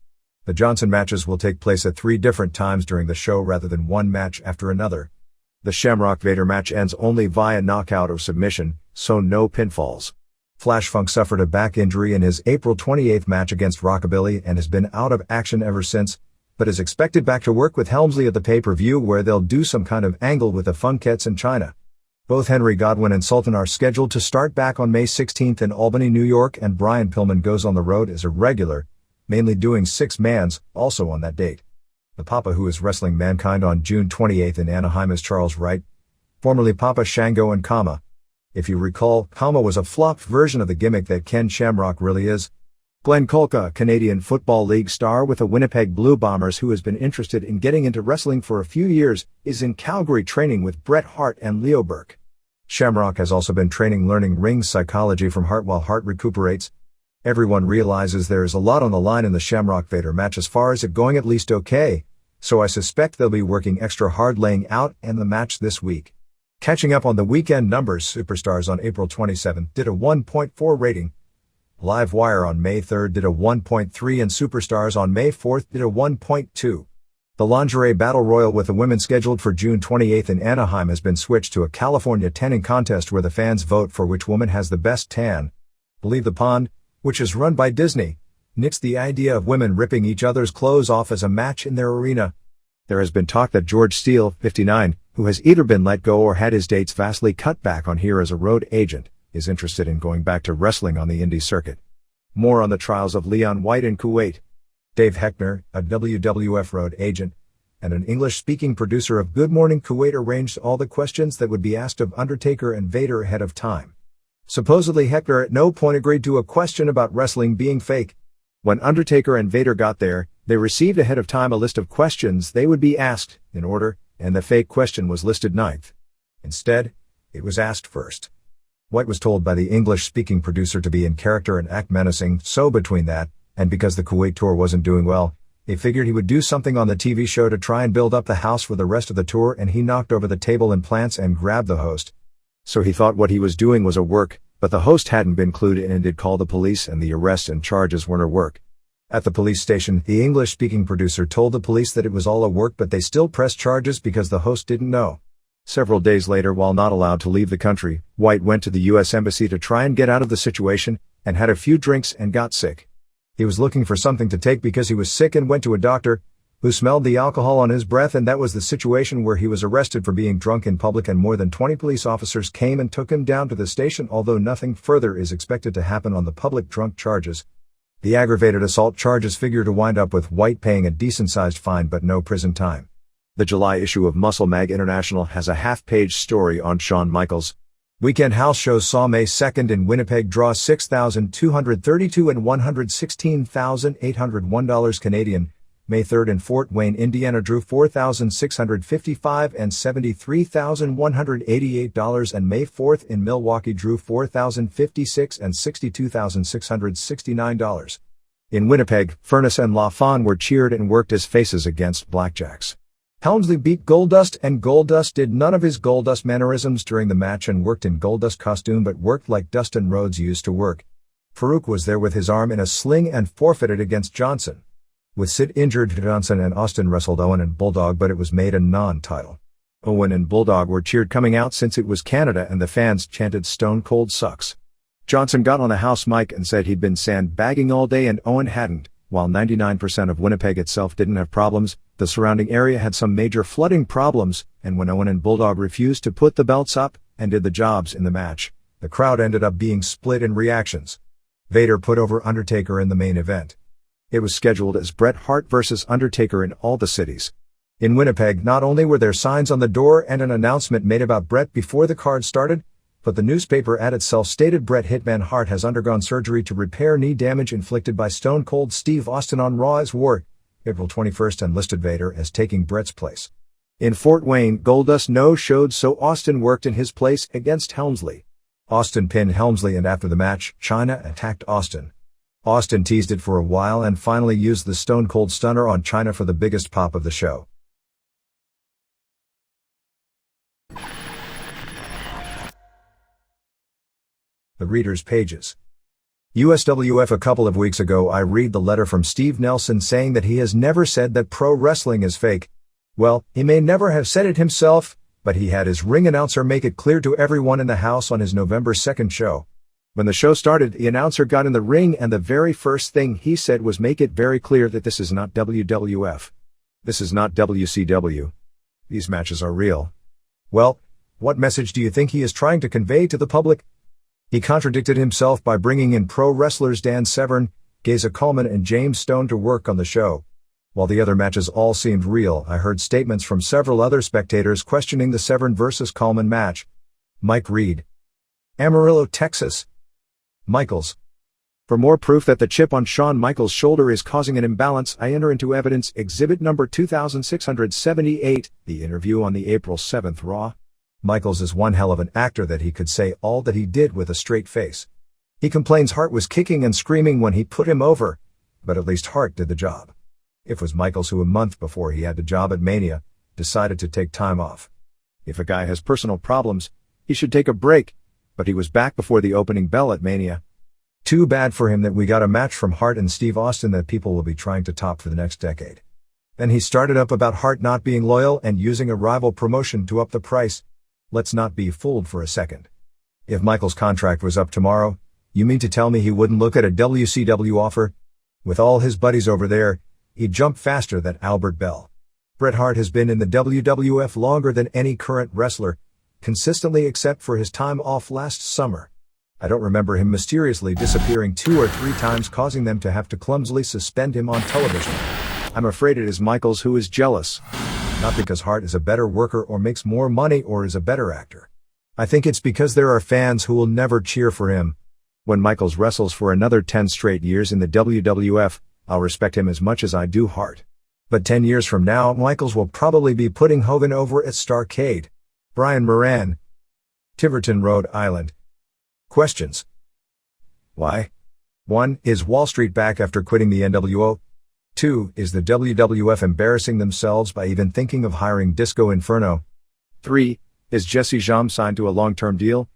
The Johnson matches will take place at 3 different times during the show rather than one match after another. The Shamrock Vader match ends only via knockout or submission, so no pinfalls. Flash Funk suffered a back injury in his April 28th match against Rockabilly and has been out of action ever since, but is expected back to work with Helmsley at the pay-per-view where they'll do some kind of angle with the Funkettes in China. Both Henry Godwin and Sultan are scheduled to start back on May 16th in Albany, New York, and Brian Pillman goes on the road as a regular, mainly doing 6-mans, also on that date. The Papa who is wrestling Mankind on June 28th in Anaheim is Charles Wright, formerly Papa Shango and Kama. If you recall, Kama was a flopped version of the gimmick that Ken Shamrock really is. Glenn Kolka, a Canadian Football League star with the Winnipeg Blue Bombers who has been interested in getting into wrestling for a few years, is in Calgary training with Bret Hart and Leo Burke. Shamrock has also been learning ring psychology from Hart while Hart recuperates. Everyone realizes there is a lot on the line in the Shamrock Vader match as far as it going at least okay, so I suspect they'll be working extra hard laying out and the match this week. Catching up on the weekend numbers, Superstars on April 27th did a 1.4 rating. Live Wire on May 3rd did a 1.3 and Superstars on May 4th did a 1.2. The Lingerie Battle Royal with the women scheduled for June 28th in Anaheim has been switched to a California tanning contest where the fans vote for which woman has the best tan. Believe the Pond, which is run by Disney, nits the idea of women ripping each other's clothes off as a match in their arena. There has been talk that George Steele, 59, who has either been let go or had his dates vastly cut back on here as a road agent, is interested in going back to wrestling on the indie circuit. More on the trials of Leon White in Kuwait. Dave Heckner, a WWF road agent, and an English-speaking producer of Good Morning Kuwait arranged all the questions that would be asked of Undertaker and Vader ahead of time. Supposedly Hector at no point agreed to a question about wrestling being fake. When Undertaker and Vader got there, they received ahead of time a list of questions they would be asked, in order, and the fake question was listed ninth. Instead, it was asked first. White was told by the English-speaking producer to be in character and act menacing, so between that, and because the Kuwait tour wasn't doing well, they figured he would do something on the TV show to try and build up the house for the rest of the tour, and he knocked over the table and plants and grabbed the host. So he thought what he was doing was a work, but the host hadn't been clued in and did call the police, and the arrest and charges weren't a work. At the police station, the English-speaking producer told the police that it was all a work, but they still pressed charges because the host didn't know. Several days later, while not allowed to leave the country, White went to the U.S. Embassy to try and get out of the situation, and had a few drinks and got sick. He was looking for something to take because he was sick and went to a doctor, who smelled the alcohol on his breath, and that was the situation where he was arrested for being drunk in public, and more than 20 police officers came and took him down to the station, although nothing further is expected to happen on the public drunk charges. The aggravated assault charges figure to wind up with White paying a decent-sized fine but no prison time. The July issue of Muscle Mag International has a half-page story on Shawn Michaels. Weekend house shows saw May 2nd in Winnipeg draw $6,232 and $116,801 Canadian. May 3rd in Fort Wayne, Indiana drew $4,655 and $73,188, and May 4th in Milwaukee drew $4,056 and $62,669. In Winnipeg, Furnace and La Fawn were cheered and worked as faces against Blackjacks. Helmsley beat Goldust, and Goldust did none of his Goldust mannerisms during the match and worked in Goldust costume, but worked like Dustin Rhodes used to work. Farouk was there with his arm in a sling and forfeited against Johnson. With Sid injured, Johnson and Austin wrestled Owen and Bulldog, but it was made a non-title. Owen and Bulldog were cheered coming out since it was Canada, and the fans chanted "Stone Cold sucks." Johnson got on the house mic and said he'd been sandbagging all day and Owen hadn't. While 99% of Winnipeg itself didn't have problems, the surrounding area had some major flooding problems, and when Owen and Bulldog refused to put the belts up and did the jobs in the match, the crowd ended up being split in reactions. Vader put over Undertaker in the main event. It was scheduled as Bret Hart vs. Undertaker in all the cities. In Winnipeg, not only were there signs on the door and an announcement made about Bret before the card started, but the newspaper ad itself stated Bret Hitman Hart has undergone surgery to repair knee damage inflicted by Stone Cold Steve Austin on Raw as War, April 21st, and listed Vader as taking Bret's place. In Fort Wayne, Goldust no-showed, so Austin worked in his place against Helmsley. Austin pinned Helmsley, and after the match, Chyna attacked Austin. Austin teased it for a while and finally used the Stone Cold Stunner on Chyna for the biggest pop of the show. The readers' pages. USWF. A couple of weeks ago I read the letter from Steve Nelson saying that he has never said that pro wrestling is fake. Well, he may never have said it himself, but he had his ring announcer make it clear to everyone in the house on his November 2nd show. When the show started, the announcer got in the ring and the very first thing he said was, "Make it very clear that this is not WWF. This is not WCW. These matches are real." Well, what message do you think he is trying to convey to the public? He contradicted himself by bringing in pro wrestlers Dan Severn, Geza Coleman, and James Stone to work on the show. While the other matches all seemed real, I heard statements from several other spectators questioning the Severn vs. Coleman match. Mike Reed, Amarillo, Texas. Michaels. For more proof that the chip on Shawn Michaels' shoulder is causing an imbalance, I enter into evidence exhibit number 2678, the interview on the April 7th Raw. Michaels is one hell of an actor that he could say all that he did with a straight face. He complains Hart was kicking and screaming when he put him over, but at least Hart did the job. It was Michaels who, a month before he had the job at Mania, decided to take time off. If a guy has personal problems, he should take a break, but he was back before the opening bell at Mania. Too bad for him that we got a match from Hart and Steve Austin that people will be trying to top for the next decade. Then he started up about Hart not being loyal and using a rival promotion to up the price. Let's not be fooled for a second. If Michaels' contract was up tomorrow, you mean to tell me he wouldn't look at a WCW offer? With all his buddies over there, he'd jump faster than Albert Bell. Bret Hart has been in the WWF longer than any current wrestler, consistently except for his time off last summer. I don't remember him mysteriously disappearing 2 or 3 times, causing them to have to clumsily suspend him on television. I'm afraid it is Michaels who is jealous. Not because Hart is a better worker or makes more money or is a better actor. I think it's because there are fans who will never cheer for him. When Michaels wrestles for another 10 straight years in the WWF, I'll respect him as much as I do Hart. But 10 years from now, Michaels will probably be putting Hogan over at Starrcade. Brian Moran, Tiverton, Rhode Island. Questions. Why? 1. Is Wall Street back after quitting the NWO? 2. Is the WWF embarrassing themselves by even thinking of hiring Disco Inferno? 3. Is Jesse Jam signed to a long-term deal?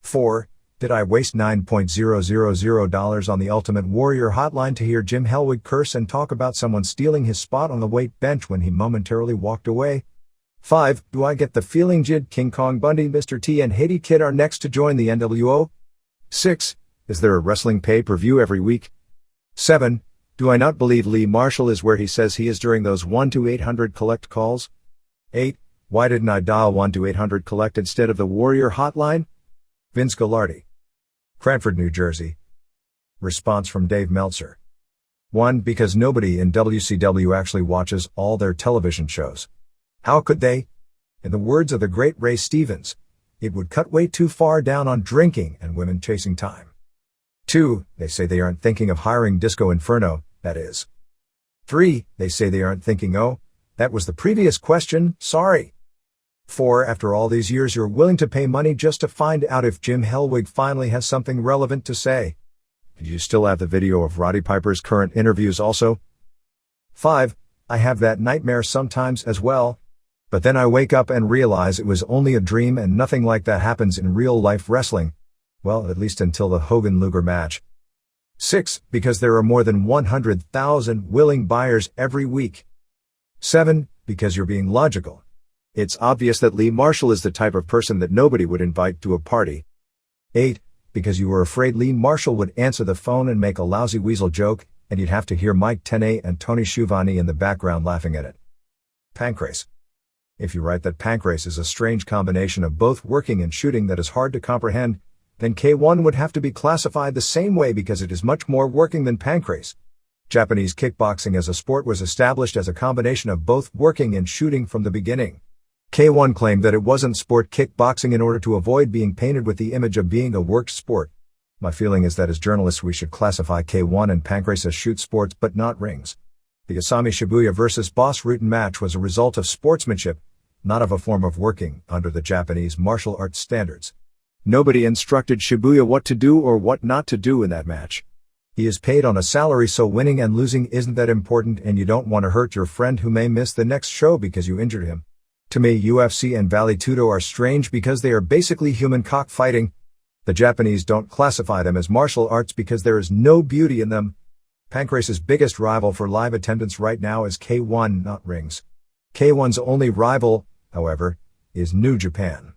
4. Did I waste $9,000 on the Ultimate Warrior hotline to hear Jim Hellwig curse and talk about someone stealing his spot on the weight bench when he momentarily walked away? 5. Do I get the feeling Jid, King Kong Bundy, Mr. T and Haiti Kid are next to join the NWO? 6. Is there a wrestling pay-per-view every week? 7. Do I not believe Lee Marshall is where he says he is during those 1-800 collect calls? 8. Why didn't I dial 1-800 collect instead of the Warrior hotline? Vince Gallardi, Cranford, New Jersey. Response from Dave Meltzer. 1. Because nobody in WCW actually watches all their television shows. How could they? In the words of the great Ray Stevens, it would cut way too far down on drinking and women chasing time. 2. They say they aren't thinking of hiring Disco Inferno, that is. 3. They say they aren't thinking, oh, that was the previous question, sorry. 4. After all these years you're willing to pay money just to find out if Jim Hellwig finally has something relevant to say. Did you still have the video of Roddy Piper's current interviews also? 5. I have that nightmare sometimes as well. But then I wake up and realize it was only a dream and nothing like that happens in real-life wrestling. Well, at least until the Hogan-Luger match. 6. Because there are more than 100,000 willing buyers every week. 7. Because you're being logical. It's obvious that Lee Marshall is the type of person that nobody would invite to a party. 8. Because you were afraid Lee Marshall would answer the phone and make a lousy weasel joke, and you'd have to hear Mike Tenay and Tony Schiavone in the background laughing at it. Pancrase. If you write that Pancrase is a strange combination of both working and shooting that is hard to comprehend, then K1 would have to be classified the same way because it is much more working than Pancrase. Japanese kickboxing as a sport was established as a combination of both working and shooting from the beginning. K1 claimed that it wasn't sport kickboxing in order to avoid being painted with the image of being a worked sport. My feeling is that as journalists we should classify K1 and Pancrase as shoot sports but not rings. The Asami Shibuya vs. Boss Rutan match was a result of sportsmanship, not of a form of working, under the Japanese martial arts standards. Nobody instructed Shibuya what to do or what not to do in that match. He is paid on a salary, so winning and losing isn't that important, and you don't want to hurt your friend who may miss the next show because you injured him. To me, UFC and Vale Tudo are strange because they are basically human cockfighting. The Japanese don't classify them as martial arts because there is no beauty in them. Pancrase's biggest rival for live attendance right now is K1, not Rings. K1's only rival, however, is New Japan.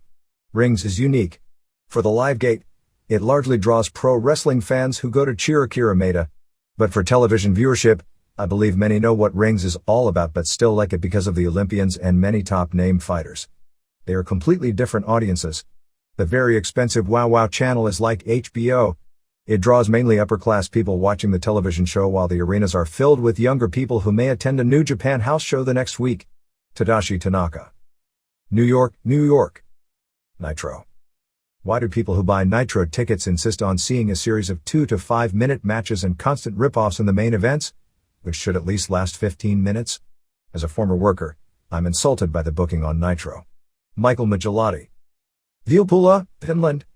Rings is unique. For the live gate, it largely draws pro wrestling fans who go to cheer Akira Maeda. But for television viewership, I believe many know what Rings is all about but still like it because of the Olympians and many top-name fighters. They are completely different audiences. The very expensive Wow Wow channel is like HBO. It draws mainly upper-class people watching the television show while the arenas are filled with younger people who may attend a New Japan house show the next week. Tadashi Tanaka. New York, New York. Nitro. Why do people who buy Nitro tickets insist on seeing a series of 2 to 5 minute matches and constant rip-offs in the main events, which should at least last 15 minutes? As a former worker, I'm insulted by the booking on Nitro. Michael Maggiolotti. Vilpula, Finland.